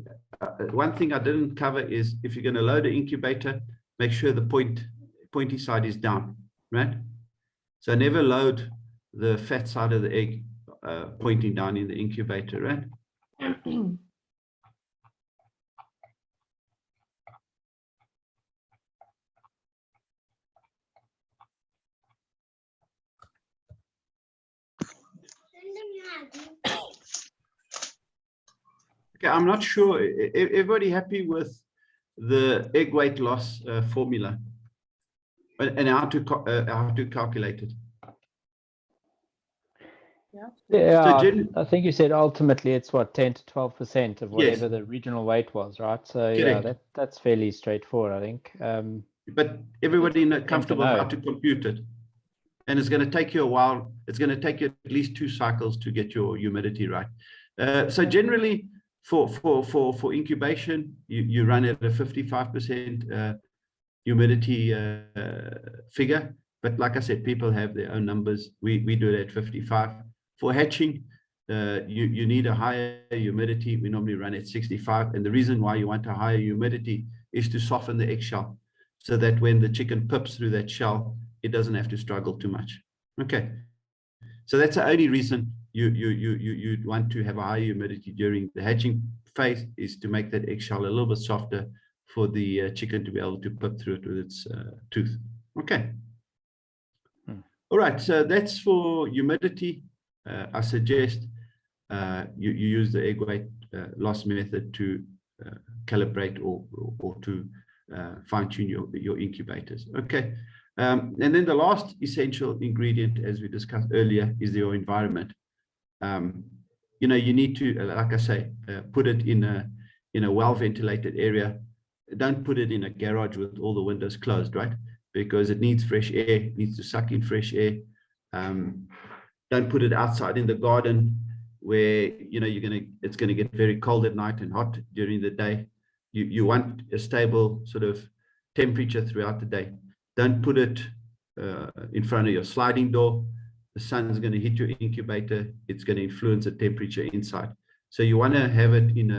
One thing I didn't cover is if you're going to load an incubator, make sure the pointy side is down, right? So never load the fat side of the egg pointing down in the incubator, right? Okay, I'm not sure. Everybody happy with the egg weight loss formula and how to calculate it? Yeah, So I think you said ultimately it's what, 10 to 12% of whatever the regional weight was, right? So correct. Yeah, that's fairly straightforward, I think. But everybody comfortable how to compute it. And it's going to take you a while. It's going to take you at least 2 cycles to get your humidity right. So generally for incubation, you run at a 55% humidity figure. But like I said, people have their own numbers. We do it at 55. For hatching, you need a higher humidity. We normally run at 65. And the reason why you want a higher humidity is to soften the eggshell, so that when the chicken pips through that shell, it doesn't have to struggle too much. Okay. So that's the only reason you want to have a high humidity during the hatching phase, is to make that eggshell a little bit softer for the chicken to be able to pip through it with its tooth. Okay. All right. So that's for humidity. I suggest you use the egg weight loss method to calibrate or to fine-tune your incubators. Okay. And then the last essential ingredient, as we discussed earlier, is your environment. You know, you need to, like I say, put it in a well-ventilated area. Don't put it in a garage with all the windows closed, right? Because it needs fresh air, it needs to suck in fresh air. Don't put it outside in the garden where, you know, it's gonna get very cold at night and hot during the day. You want a stable sort of temperature throughout the day. Don't put it in front of your sliding door. The sun is going to hit your incubator. It's going to influence the temperature inside. So you want to have it in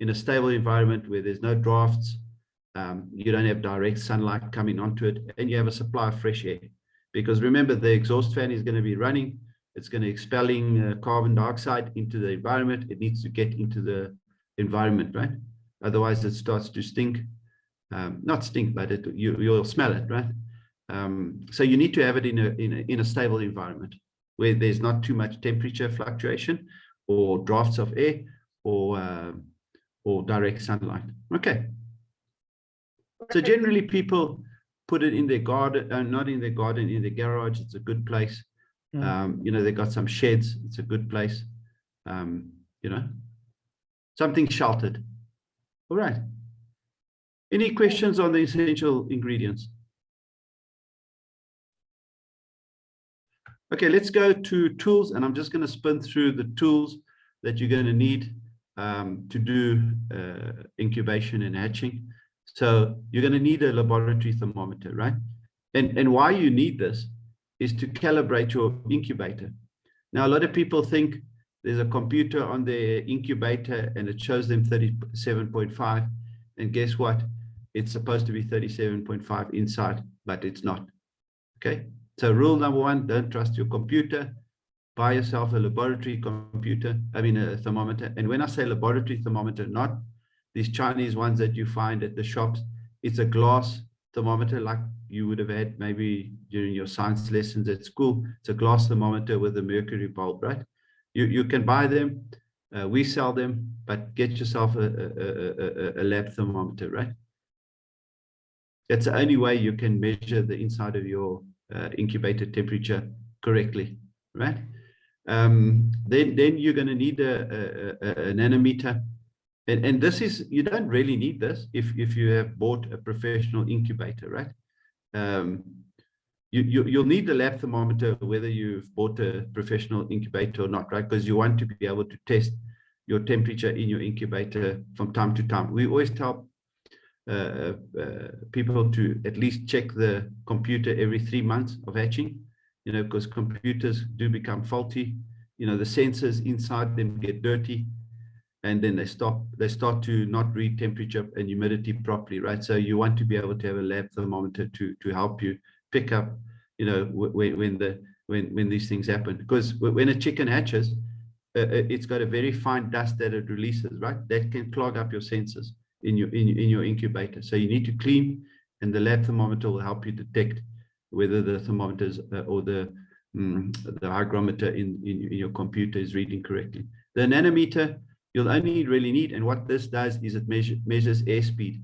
a stable environment where there's no drafts. You don't have direct sunlight coming onto it, and you have a supply of fresh air. Because remember, the exhaust fan is going to be running. It's going to be expelling carbon dioxide into the environment. It needs to get into the environment, right? Otherwise, it starts to stink. Not stink, but you'll smell it, right? So you need to have it in a stable environment where there's not too much temperature fluctuation, or drafts of air, or direct sunlight. Okay. So generally people put it in their garden, not in their garden, in their garage. It's a good place. You know, they got some sheds. It's a good place. You know, something sheltered. All right. Any questions on the essential ingredients? Okay, let's go to tools, and I'm just going to spin through the tools that you're going to need to do incubation and hatching. So you're going to need a laboratory thermometer, right? And why you need this is to calibrate your incubator. Now, a lot of people think there's a computer on their incubator and it shows them 37.5. And guess what? It's supposed to be 37.5 inside, but it's not. Okay. So rule number one, don't trust your computer. Buy yourself a laboratory computer, a thermometer. And when I say laboratory thermometer, not these Chinese ones that you find at the shops. It's a glass thermometer like you would have had maybe during your science lessons at school. It's a glass thermometer with a mercury bulb, right? You can buy them. We sell them, but get yourself a lab thermometer, right? That's the only way you can measure the inside of your incubator temperature correctly, right? Then you're going to need a nanometer, and this is, you don't really need this if you have bought a professional incubator, right? You'll need the lab thermometer whether you've bought a professional incubator or not, right? Because you want to be able to test your temperature in your incubator from time to time. We always tell people to at least check the computer every 3 months of hatching, you know, because computers do become faulty. You know, the sensors inside them get dirty, and then they start to not read temperature and humidity properly, right? So you want to be able to have a lab thermometer to help you pick up, you know, when these things happen. Because when a chicken hatches, it's got a very fine dust that it releases, right? That can clog up your sensors in your incubator. So you need to clean, and the lab thermometer will help you detect whether the thermometers or the hygrometer in your computer is reading correctly. The nanometer you'll only really need, and what this does is it measures airspeed.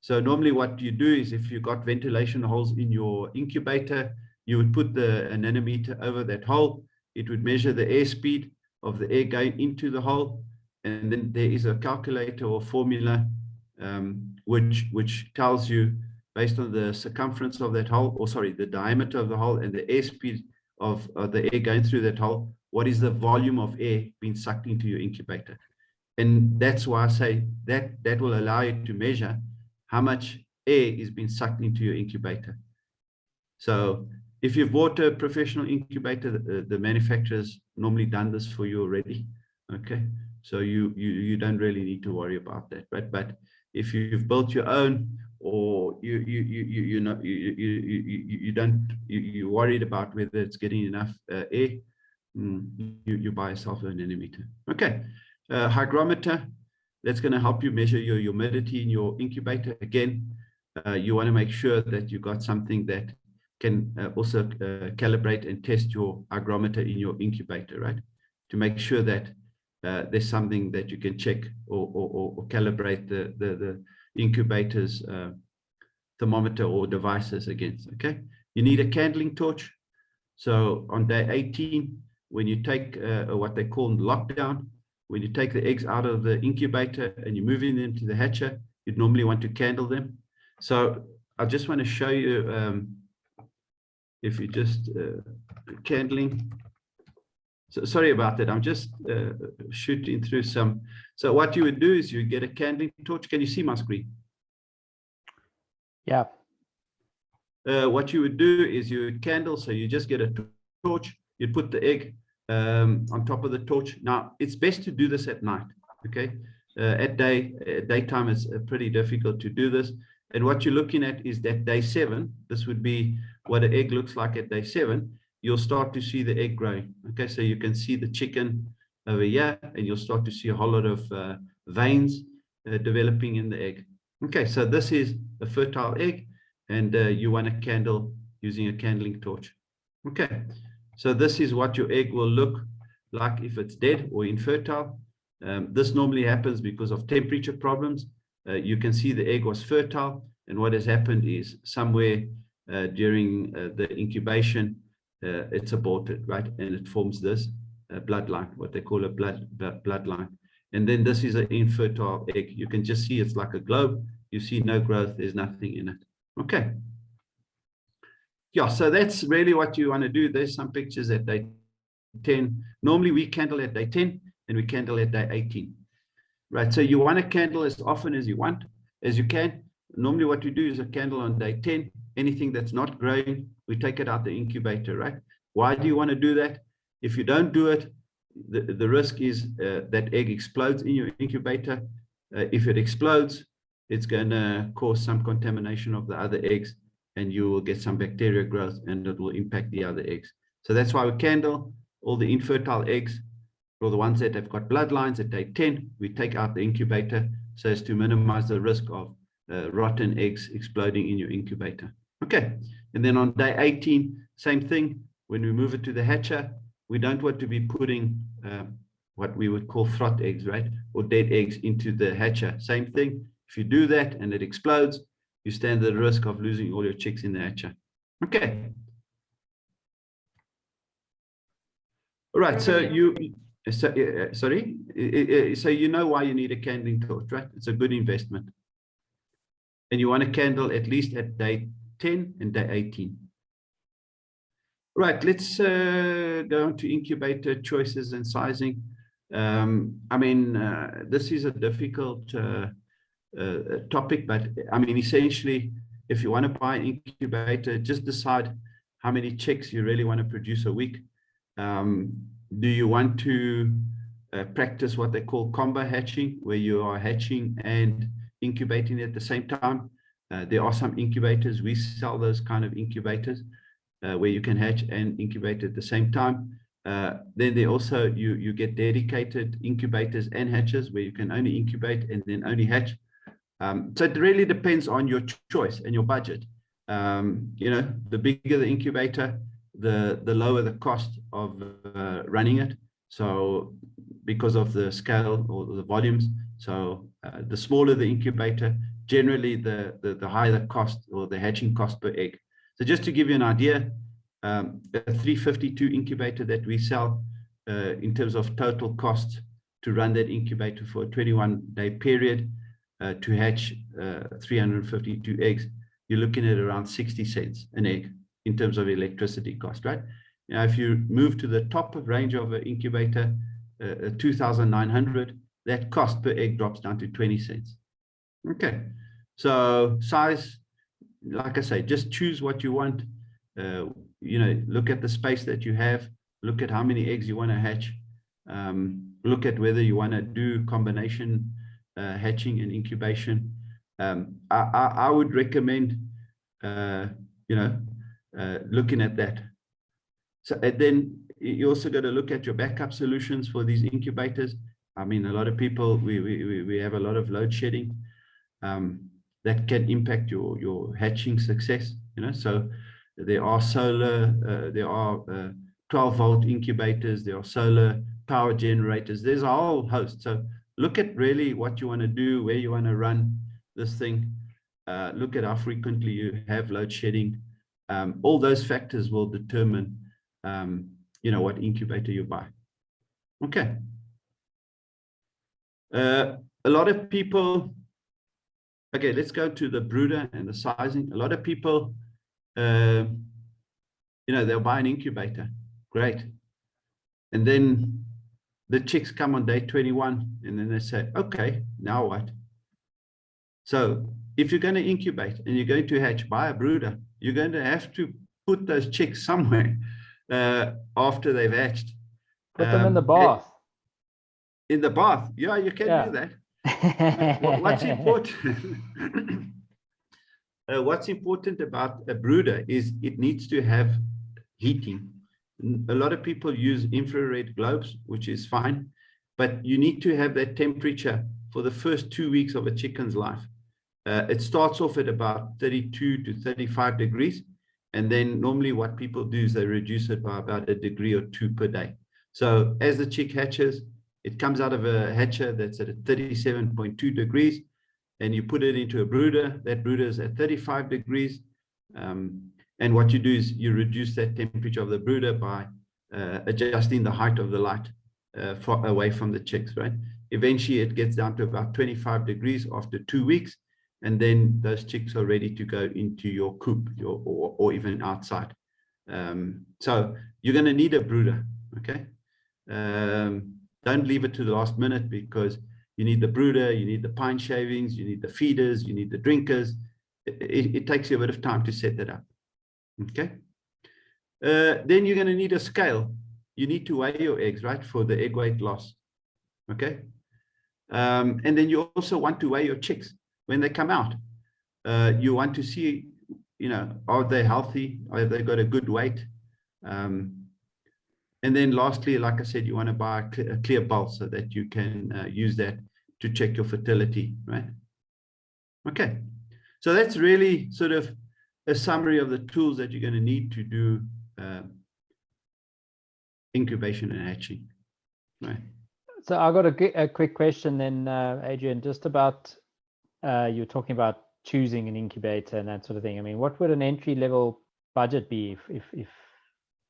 So normally what you do is, if you've got ventilation holes in your incubator, you would put the nanometer over that hole. It would measure the airspeed of the air going into the hole, and then there is a calculator or formula which tells you, based on the circumference of that hole, or sorry, the diameter of the hole and the airspeed of the air going through that hole, what is the volume of air being sucked into your incubator. And that's why I say that will allow you to measure how much air is being sucked into your incubator. So if you've bought a professional incubator, the manufacturer's normally done this for you already. Okay, so you don't really need to worry about that, right? But if you've built your own, or you're worried about whether it's getting enough air, you buy yourself a nanometer. Okay, hygrometer, that's going to help you measure your humidity in your incubator. Again, you want to make sure that you got something that can also calibrate and test your hygrometer in your incubator, right? To make sure that there's something that you can check or calibrate the incubator's thermometer or devices against. Okay, you need a candling torch. So on day 18, when you take what they call lockdown, when you take the eggs out of the incubator and you're moving them to the hatcher, you'd normally want to candle them. So I just want to show you, if you just candling. So sorry about that. I'm just shooting through some. So what you would do is you get a candling torch. Can you see my screen? Yeah. What you would do is you would candle. So you just get a torch. You put the egg on top of the torch. Now it's best to do this at night. Okay. At daytime, it's pretty difficult to do this. And what you're looking at is that day 7. This would be what an egg looks like at day 7. You'll start to see the egg growing. Okay, so you can see the chicken over here, and you'll start to see a whole lot of veins developing in the egg. Okay, so this is a fertile egg, and you want a candle using a candling torch. Okay, so this is what your egg will look like if it's dead or infertile. This normally happens because of temperature problems. You can see the egg was fertile, and what has happened is somewhere during the incubation, it's aborted, right? And it forms this bloodline, what they call a bloodline. And then this is an infertile egg. You can just see it's like a globe. You see no growth, there's nothing in it. Okay. Yeah, so that's really what you want to do. There's some pictures at day 10. Normally we candle at day 10 and we candle at day 18. Right, so you want to candle as often as you want, as you can. Normally what we do is a candle on day 10. Anything that's not growing, we take it out the incubator, right? Why do you want to do that? If you don't do it, the risk is that egg explodes in your incubator. If it explodes, it's going to cause some contamination of the other eggs, and you will get some bacteria growth, and it will impact the other eggs. So that's why we candle all the infertile eggs, or the ones that have got bloodlines at day 10. We take out the incubator so as to minimize the risk of rotten eggs exploding in your incubator. Okay, and then on day 18, same thing. When we move it to the hatcher, we don't want to be putting what we would call frot eggs, right? Or dead eggs into the hatcher. Same thing. If you do that and it explodes, you stand the risk of losing all your chicks in the hatcher. Okay. All right, so so you know why you need a candling torch, right? It's a good investment. And you want to candle at least at day 10 and day 18. Right, let's go on to incubator choices and sizing. I mean, this is a difficult topic, but I mean, essentially, if you want to buy an incubator, just decide how many chicks you really want to produce a week. Do you want to practice what they call combo hatching, where you are hatching and incubating at the same time? There are some incubators, we sell those kind of incubators where you can hatch and incubate at the same time. Then there also, you get dedicated incubators and hatches where you can only incubate and then only hatch. So it really depends on your choice and your budget. You know, the bigger the incubator, the lower the cost of running it. So because of the scale or the volumes, so the smaller the incubator, generally the higher the cost or the hatching cost per egg. So just to give you an idea, a 352 incubator that we sell in terms of total cost to run that incubator for a 21-day period to hatch 352 eggs, you're looking at around 60 cents an egg in terms of electricity cost, right? Now, if you move to the top of range of an incubator, 2,900, that cost per egg drops down to 20 cents. Okay, so size, like I say, just choose what you want. You know, look at the space that you have, look at how many eggs you want to hatch, look at whether you want to do combination hatching and incubation. I would recommend, you know, looking at that. So and then you also got to look at your backup solutions for these incubators. I mean, a lot of people, we have a lot of load shedding that can impact your hatching success, you know. So there are solar, there are 12-volt incubators, there are solar power generators, there's a whole host. So look at really what you want to do, where you want to run this thing, look at how frequently you have load shedding. All those factors will determine you know, what incubator you buy. Okay. A lot of people, okay, let's go to the brooder and the sizing. A lot of people, you know, they'll buy an incubator, great. And then the chicks come on day 21 and then they say, okay, now what? So if you're going to incubate and you're going to hatch, buy a brooder, you're going to have to put those chicks somewhere after they've hatched. Put them in the bath. In the bath, yeah, you can do that. What's important? What's important about a brooder is it needs to have heating. A lot of people use infrared globes, which is fine, but you need to have that temperature for the first 2 weeks of a chicken's life. It starts off at about 32 to 35 degrees. And then normally what people do is they reduce it by about 1 degree or 2 per day. So as the chick hatches, it comes out of a hatcher that's at 37.2 degrees, and you put it into a brooder. That brooder is at 35 degrees. And what you do is you reduce that temperature of the brooder by adjusting the height of the light away from the chicks, right? Eventually, it gets down to about 25 degrees after 2 weeks, and then those chicks are ready to go into your coop or even outside. So you're going to need a brooder, okay? Don't leave it to the last minute, because you need the brooder, you need the pine shavings, you need the feeders, you need the drinkers. It takes you a bit of time to set that up, okay? Then you're going to need a scale. You need to weigh your eggs, right, for the egg weight loss, okay? And then you also want to weigh your chicks when they come out. You want to see, you know, are they healthy? Have they got a good weight? And then lastly, like I said, you want to buy a clear bowl so that you can use that to check your fertility, right? Okay, so that's really sort of a summary of the tools that you're going to need to do incubation and hatching, right? So I got a quick question then, Adrian, just about you're talking about choosing an incubator and that sort of thing. I mean, what would an entry level budget be if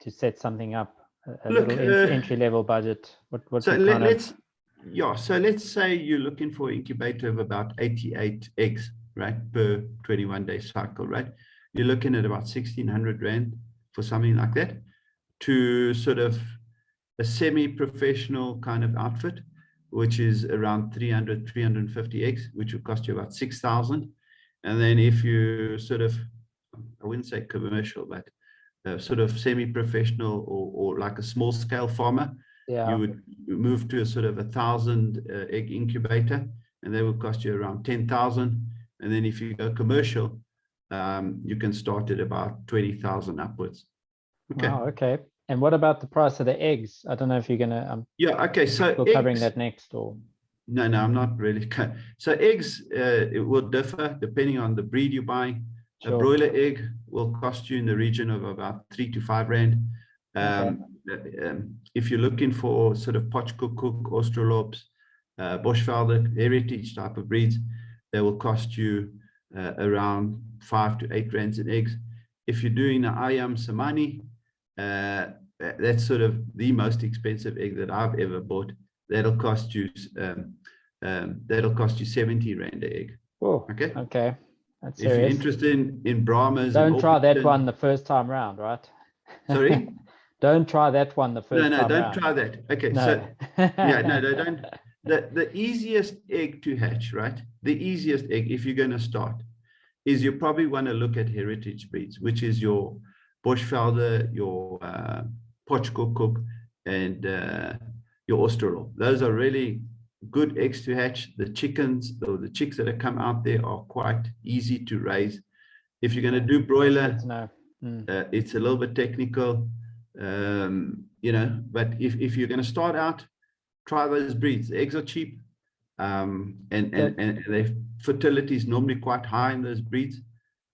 to set something up? A Look, little entry level budget. So let's say you're looking for an incubator of about 88 eggs, right, per 21-day cycle, right? You're looking at about 1,600 Rand for something like that, to sort of a semi-professional kind of outfit, which is around 350 eggs, which will cost you about 6,000. And then if you sort of, I wouldn't say commercial, but sort of semi-professional or like a small scale farmer, you would move to a sort of 1,000 egg incubator, and they will cost you around 10,000. And then if you go commercial, you can start at about 20,000 upwards. Okay. Wow, okay. And what about the price of the eggs? I don't know if you're gonna okay, so we're covering that next, or no, I'm not really. So eggs, it will differ depending on the breed you're buying. Sure. A broiler egg will cost you in the region of about 3 to 5 Rand. If you're looking for sort of Potchkoek, Australorps, Boschvelder, heritage type of breeds, they will cost you around 5 to 8 Rands in eggs. If you're doing the Ayam Samani, that's sort of the most expensive egg that I've ever bought. That'll cost you 70 Rand an egg. Oh, okay. Okay. That's if you're interested in Brahmas, don't try that one the first time round, right? Sorry? Don't try that one the first time don't round. try that. Okay, no. so don't. The easiest egg to hatch, right? The easiest egg, if you're going to start, is you probably want to look at heritage breeds, which is your Boschvelder, your Potchkoek, and your Australorp. Those are really good eggs to hatch. The chickens, or the chicks that have come out there, are quite easy to raise. If you're going to do broiler, it's a little bit technical, you know, but if you're going to start out, try those breeds. The eggs are cheap, and their fertility is normally quite high in those breeds.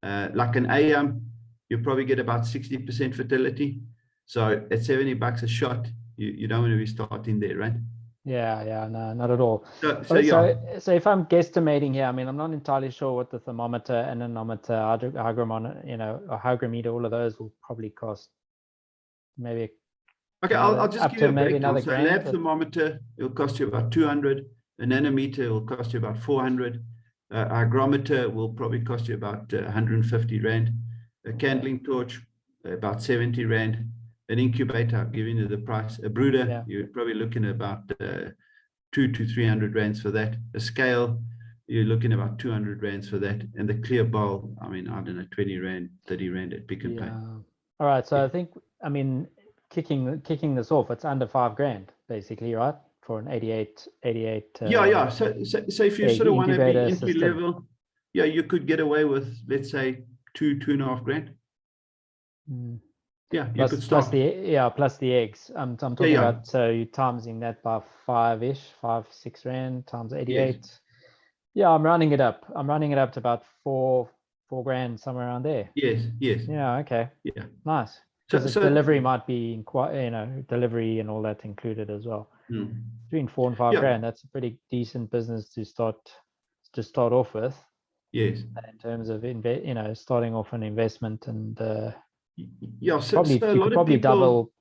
Like an Ayam, you probably get about 60% fertility. So at $70 a shot, you don't want to be starting there, right? Yeah, no, not at all. So if I'm guesstimating here, I mean, I'm not entirely sure what the thermometer, anemometer, hygrometer, or hygrometer, all of those will probably cost. Maybe. Okay, I'll just give you a breakdown. So lab thermometer, it'll cost you about 200. A nanometer will cost you about 400. Hygrometer will probably cost you about 150 Rand. A candling torch, about 70 Rand. An incubator, I've given you the price. A brooder, you're probably looking at about 200 to 300 Rands for that. A scale, you're looking at about 200 Rands for that. And the clear bowl, I mean, I don't know, 20 Rand, 30 Rand at Pick n Pay. All right, so I think, I mean, kicking this off, it's under $5,000 basically, right? For an 88. So if you sort of want to be entry level, you could get away with, let's say, 2.5 grand. Yeah, you could start. Plus the eggs. I'm talking about, so you're timesing that by 5-6 Rand times 88. Yes. Yeah, I'm rounding it up. I'm rounding it up to about $4,000, somewhere around there. Yes. Yeah, okay. Yeah. Nice. Because delivery might be, delivery and all that included as well. Between 4 and 5 grand, that's a pretty decent business to start off with. Yes. In terms of starting off an investment, and yeah, you could probably double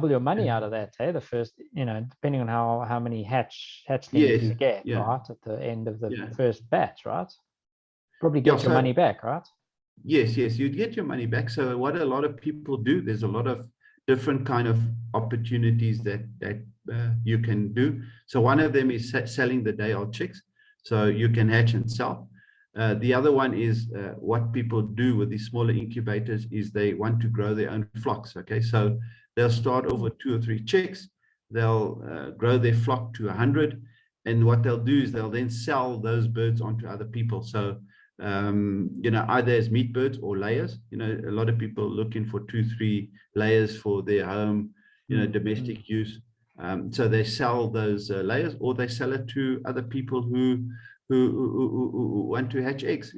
your money out of that. Hey, the first, depending on how many hatchlings you get, right, at the end of the first batch, right? Probably get your money back, right? Yes, you'd get your money back. So what a lot of people do, there's a lot of different kind of opportunities that you can do. So one of them is selling the day-old chicks, so you can hatch and sell. The other one is what people do with these smaller incubators is they want to grow their own flocks. Okay, so they'll start off with 2 or 3 chicks, they'll grow their flock to 100, and what they'll do is they'll then sell those birds onto other people. So either as meat birds or layers. A lot of people looking for 2-3 layers for their home, domestic use. So they sell those layers, or they sell it to other people who want to hatch eggs,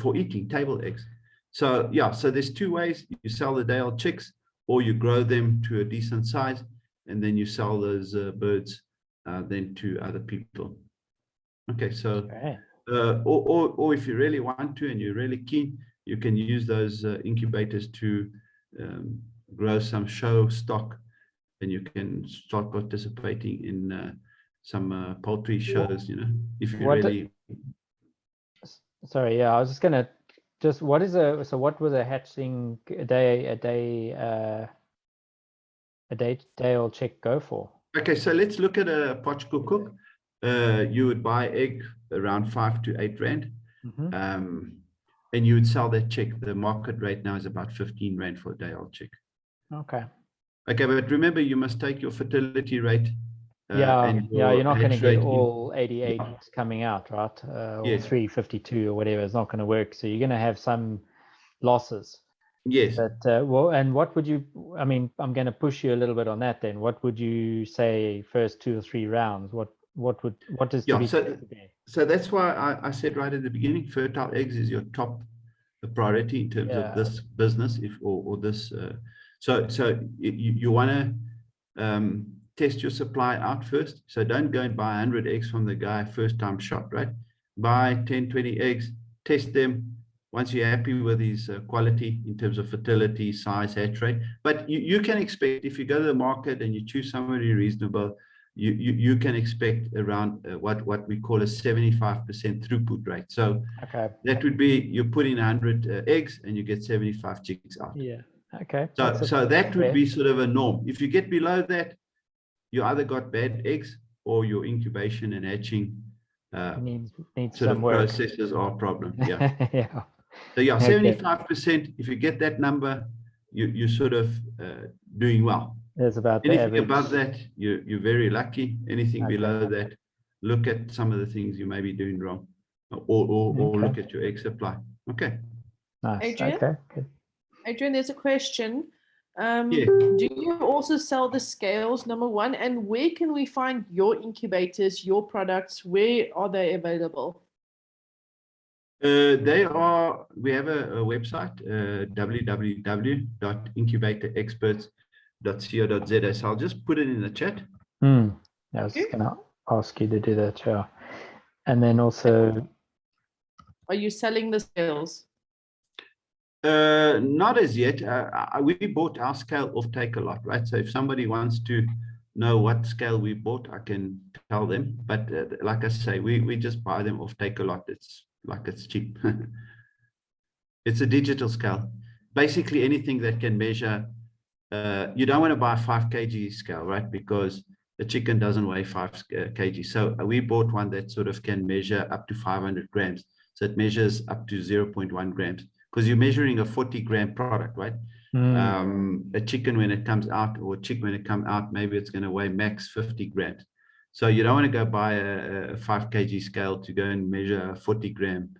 for eating, table eggs. So so there's 2 ways. You sell the day-old chicks, or you grow them to a decent size, and then you sell those birds then to other people. Okay, so or if you really want to and you're really keen, you can use those incubators to grow some show stock, and you can start participating in some poultry shows, if you really. Sorry, I was just gonna what would a hatchling day-old chick go for? Okay, so let's look at a Portugal cook. You would buy egg around 5 to 8 rand, and you would sell that chick. The market rate now is about 15 rand for a day-old chick. Okay, but remember, you must take your fertility rate. You're not going to get all 88 coming out, right? Or 352 or whatever. It's not going to work. So you're going to have some losses. Yes. But and what would you? I mean, I'm going to push you a little bit on that. Then, what would you say first 2 or 3 rounds? What is to be? So that's why I said right at the beginning, fertile eggs is your top priority in terms of this business, or this. So you want to test your supply out first. So don't go and buy 100 eggs from the guy first time shot, right? Buy 10, 20 eggs, test them. Once you're happy with his quality in terms of fertility, size, hatch rate. But you can expect, if you go to the market and you choose somebody reasonable, you can expect around what we call a 75% throughput rate. So that would be, you put in 100 eggs and you get 75 chicks out. Yeah. Okay. So that would be sort of a norm. If you get below that, you either got bad eggs, or your incubation and hatching needs sort some of work. processes are a problem. Yeah. Yeah. So 75%. If you get that number, you're sort of doing well. There's about anything above that, you're very lucky. Anything below that, look at some of the things you may be doing wrong, or look at your egg supply. Okay. Nice. Adrian? Okay. Good. Adrian, there's a question. Do you also sell the scales, number one? And where can we find your incubators, your products? Where are they available? We have a website, www.incubatorexperts.co.za. So I'll just put it in the chat. I was going to ask you to do that, yeah. And then also, are you selling the scales? Not as yet. We bought our scale off Take-A-Lot, right? So if somebody wants to know what scale we bought, I can tell them. But like I say, we just buy them off Take-A-Lot. It's cheap. It's a digital scale. Basically anything that can measure. You don't want to buy a 5 kg scale, right? Because the chicken doesn't weigh 5 kg. So we bought one that sort of can measure up to 500 grams. So it measures up to 0.1 grams. Because you're measuring a 40-gram product, right? A chicken when it comes out, or a chick when it comes out, maybe it's going to weigh max 50 grams. So you don't want to go buy a 5 kg scale to go and measure a 40-gram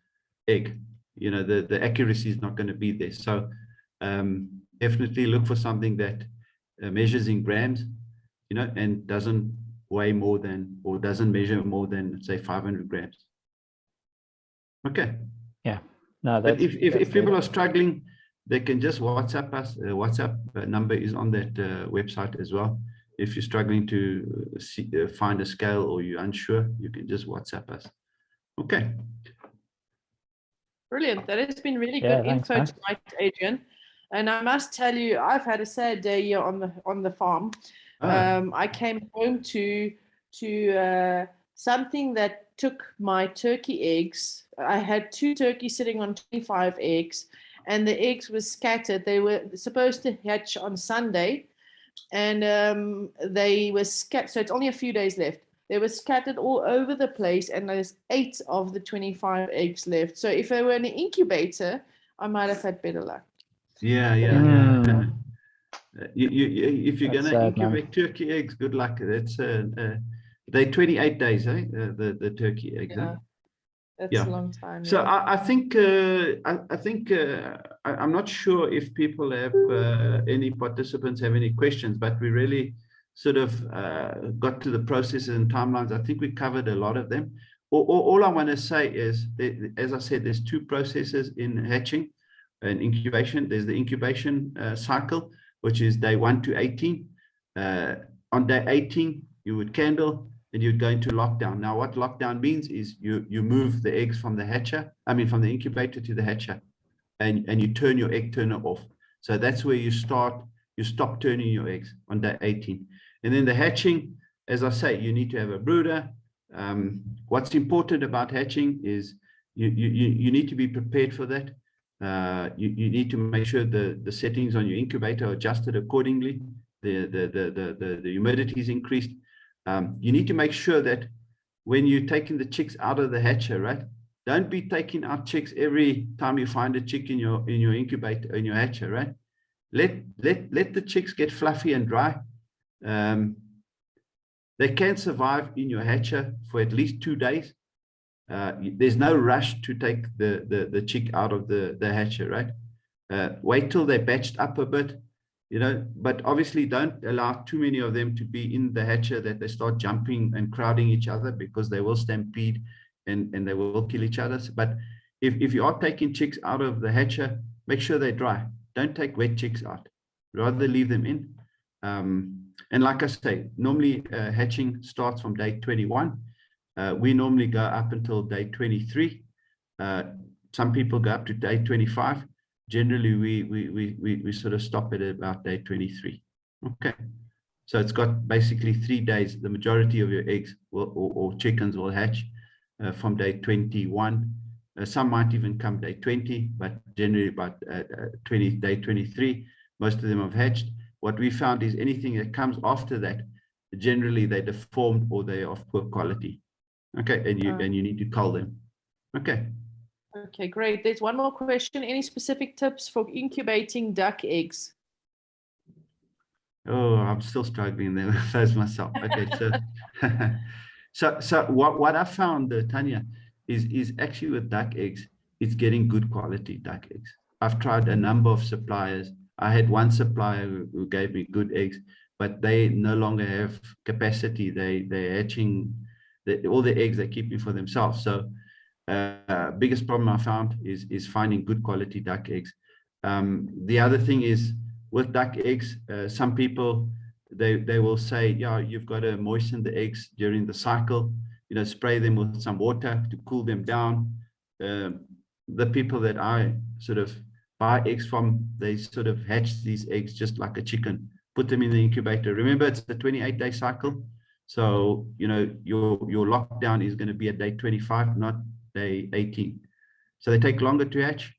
egg. The accuracy is not going to be there. So definitely look for something that measures in grams, and doesn't weigh more than, or doesn't measure more than, say, 500 grams. Okay. Yeah. No, but if people are struggling, they can just WhatsApp us. WhatsApp number is on that website as well. If you're struggling to find a scale or you're unsure, you can just WhatsApp us. Okay. Brilliant. That has been really Yeah, good thanks, info man. tonight, Adrian. And I must tell you, I've had a sad day here on the farm. I came home to something that took my turkey eggs. I had 2 turkeys sitting on 25 eggs, and the eggs were scattered. They were supposed to hatch on Sunday, and they were scattered. So it's only a few days left. They were scattered all over the place, and there's 8 of the 25 eggs left. So if they were in an incubator, I might have had better luck. Yeah. If you're going to incubate turkey eggs, good luck. That's they're 28 days, eh? The turkey eggs. Yeah, that's a long time. So yeah. I think I'm not sure if people have any participants have any questions, but we really sort of got to the processes and timelines. I think we covered a lot of them. All I want to say is, as I said, there's 2 processes in hatching and incubation. There's the incubation cycle, which is day 1 to 18. On day 18, you would candle and you'd go into lockdown. Now, what lockdown means is you move the eggs from the hatcher, from the incubator to the hatcher, and you turn your egg turner off. So that's where you stop turning your eggs on day 18. And then the hatching, as I say, you need to have a brooder. What's important about hatching is you need to be prepared for that. You need to make sure the settings on your incubator are adjusted accordingly. The humidity is increased. You need to make sure that when you're taking the chicks out of the hatcher, right? Don't be taking out chicks every time you find a chick in your incubator, in your hatcher, right? Let the chicks get fluffy and dry. They can survive in your hatcher for at least 2 days. There's no rush to take the chick out of the hatcher, right? Wait till they're batched up a bit, but obviously don't allow too many of them to be in the hatcher that they start jumping and crowding each other, because they will stampede and they will kill each other. But if you are taking chicks out of the hatcher, make sure they're dry. Don't take wet chicks out. Rather leave them in. And like I say, normally hatching starts from day 21. We normally go up until day 23. Some people go up to day 25. Generally, we sort of stop at about day 23. Okay. So it's got basically 3 days. The majority of your eggs or chickens will hatch from day 21. Some might even come day 20, but generally about day 23, most of them have hatched. What we found is anything that comes after that, generally they're deformed or they're of poor quality. Okay, and you need to cull them. Okay. Okay, great. There's one more question. Any specific tips for incubating duck eggs? Oh, I'm still struggling there with those myself. Okay, so what I found, Tanya, is actually with duck eggs, it's getting good quality duck eggs. I've tried a number of suppliers. I had one supplier who gave me good eggs, but they no longer have capacity. They're hatching all the eggs they're keeping for themselves. So biggest problem I found is finding good quality duck eggs. The other thing is with duck eggs, some people they will say, yeah, you've got to moisten the eggs during the cycle, spray them with some water to cool them down. The people that I sort of buy eggs from, they sort of hatch these eggs just like a chicken, put them in the incubator. Remember, it's a 28-day cycle. So, your lockdown is going to be at day 25, not day 18. So they take longer to hatch.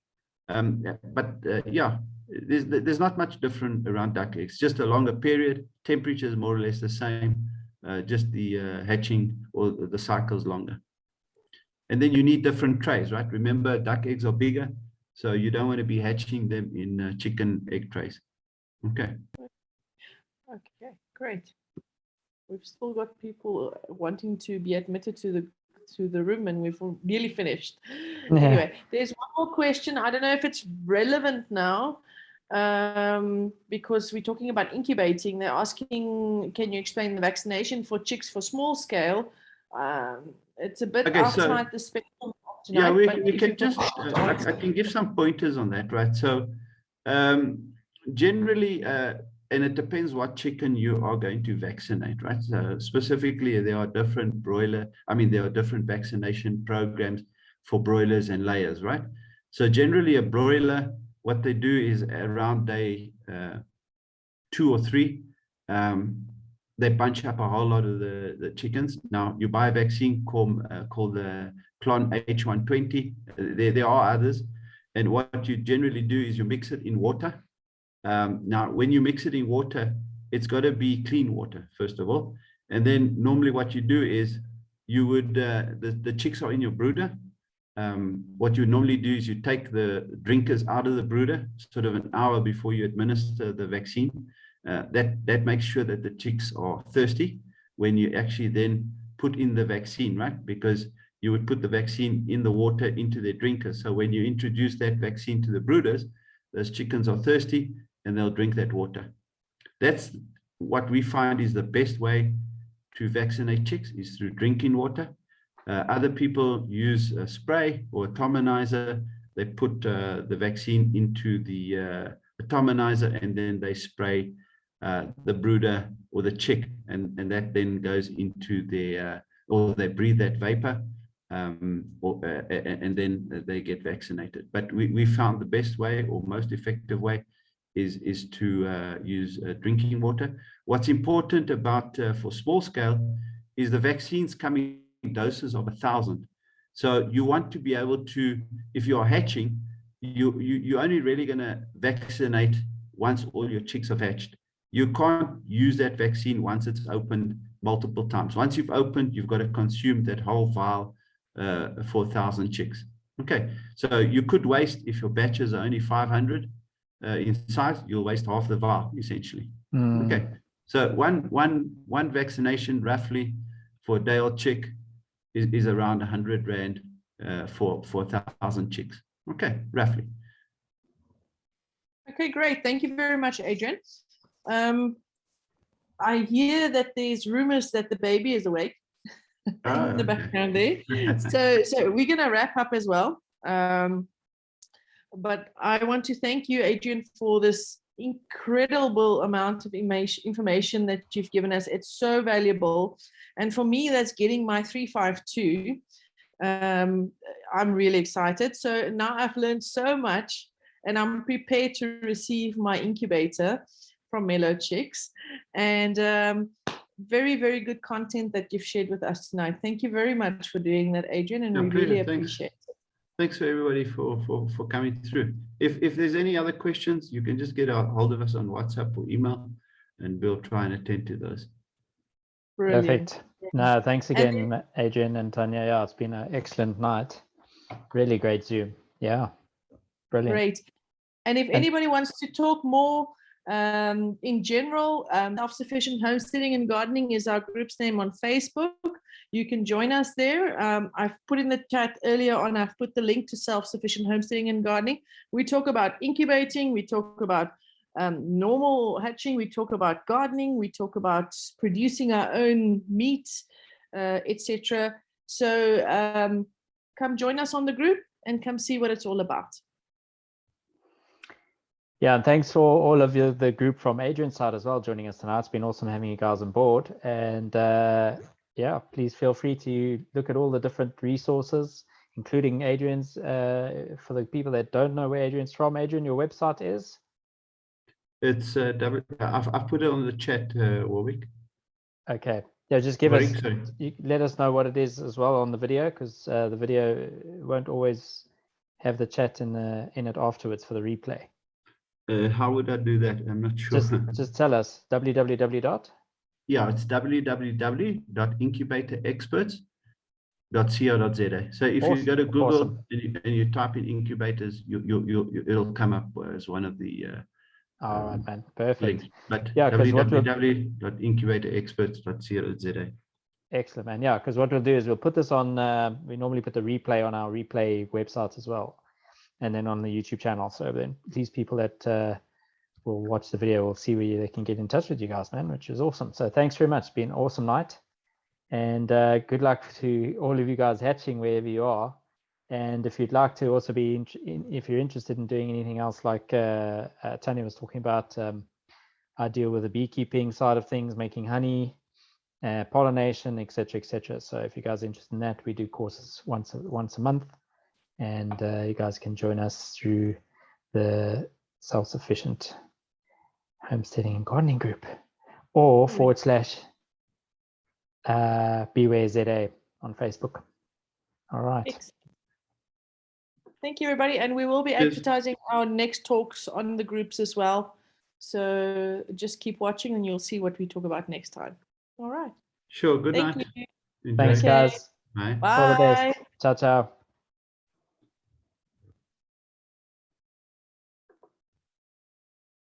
Yeah, there's not much different around duck eggs, just a longer period. Temperature is more or less the same, just the hatching or the cycle's longer. And then you need different trays, right? Remember, duck eggs are bigger, so you don't want to be hatching them in chicken egg trays. Okay. Okay, great. We've still got people wanting to be admitted to the room, and we've nearly finished. Yeah. Anyway, there's one more question. I don't know if it's relevant now, because we're talking about incubating. They're asking, can you explain the vaccination for chicks for small scale? It's a bit outside the spectrum of tonight. Yeah, we can just, I can give some pointers on that, right? So Generally, and it depends what chicken you are going to vaccinate, right? So specifically, there are different there are different vaccination programs for broilers and layers, right? So generally, a broiler, what they do is around day 2 or 3, they bunch up a whole lot of the chickens. Now, you buy a vaccine called the Clon H120. There are others. And what you generally do is you mix it in water. Now, when you mix it in water, it's got to be clean water, first of all. And then normally what you do is you would, the chicks are in your brooder. What you normally do is you take the drinkers out of the brooder sort of an hour before you administer the vaccine. That makes sure that the chicks are thirsty when you actually then put in the vaccine, right? Because you would put the vaccine in the water into their drinkers. So when you introduce that vaccine to the brooders, those chickens are thirsty and they'll drink that water. That's what we find is the best way to vaccinate chicks, is through drinking water. Other people use a spray or atominizer. They put the vaccine into the atominizer and then they spray the brooder or the chick, and that then goes into their, or they breathe that vapor, and then they get vaccinated. But we found the best way or most effective way is to use drinking water. What's important about for small scale is the vaccines come in doses of 1,000. So you want to be able to, if you are hatching, you're only really going to vaccinate once all your chicks have hatched. You can't use that vaccine once it's opened multiple times. Once you've opened, you've got to consume that whole vial for 1,000 chicks. Okay, so you could waste, if your batches are only 500 in size, you'll waste half the vial essentially. Okay, so one vaccination roughly for a day-old chick is around 100 Rand for 1,000 chicks. Okay, roughly. Okay, great. Thank you very much, Adrian. I hear that there's rumors that the baby is awake in the background there. So we're going to wrap up as well. But I want to thank you, Adrian, for this incredible amount of information that you've given us. It's so valuable. And for me, that's getting my 352. I'm really excited. So now I've learned so much and I'm prepared to receive my incubator from Melo Chicks. And very, very good content that you've shared with us tonight. Thank you very much for doing that, Adrian, and we really appreciate it. Thanks for everybody for coming through. If there's any other questions, you can just get a hold of us on WhatsApp or email, and we'll try and attend to those. Brilliant. Perfect. No, thanks again, Adrian and Tanya. Yeah, it's been an excellent night. Really great Zoom. Yeah, brilliant. Great. And if anybody wants to talk more in general, Self-Sufficient Homesteading and Gardening is our group's name on Facebook. You can join us there. I've put in the chat earlier on, I've put the link to Self-Sufficient Homesteading and Gardening. We talk about incubating, we talk about normal hatching, we talk about gardening, we talk about producing our own meat, etc. So come join us on the group and come see what it's all about. Yeah, and thanks for all of you, the group from Adrian's side as well, joining us tonight. It's been awesome having you guys on board. And yeah, please feel free to look at all the different resources, including Adrian's. For the people that don't know where Adrian's from, Adrian, your website is? It's I've put it on the chat, Warwick. Okay. Yeah, just give us, let us know what it is as well on the video, because the video won't always have the chat in it afterwards for the replay. How would I do that? I'm not sure. Just tell us. www. Yeah, it's www.incubatorexperts.co.za. So if you go to Google and you type in incubators, it'll come up as one of the all right, man. Perfect. links. But yeah, www.incubatorexperts.co.za. Excellent, man. Yeah, because what we'll do is we'll put this on. We normally put the replay on our replay website as well, and then on the YouTube channel. So then these people that will watch the video will see where they can get in touch with you guys, man, which is awesome. So thanks very much. It's been an awesome night, and good luck to all of you guys hatching wherever you are. And if you'd like to also be, if you're interested in doing anything else, like Tanya was talking about, I deal with the beekeeping side of things, making honey, pollination, etc., etc. So if you guys are interested in that, we do courses once a month, and you guys can join us through the Self-Sufficient Homesteading and Gardening group, or / Beware ZA on Facebook. All right. Excellent. Thank you, everybody. And we will be advertising our next talks on the groups as well. So just keep watching and you'll see what we talk about next time. All right. Sure. Good Thank night. you. Enjoy. Thanks, Okay. guys. Bye. All the Bye. best. Ciao, ciao.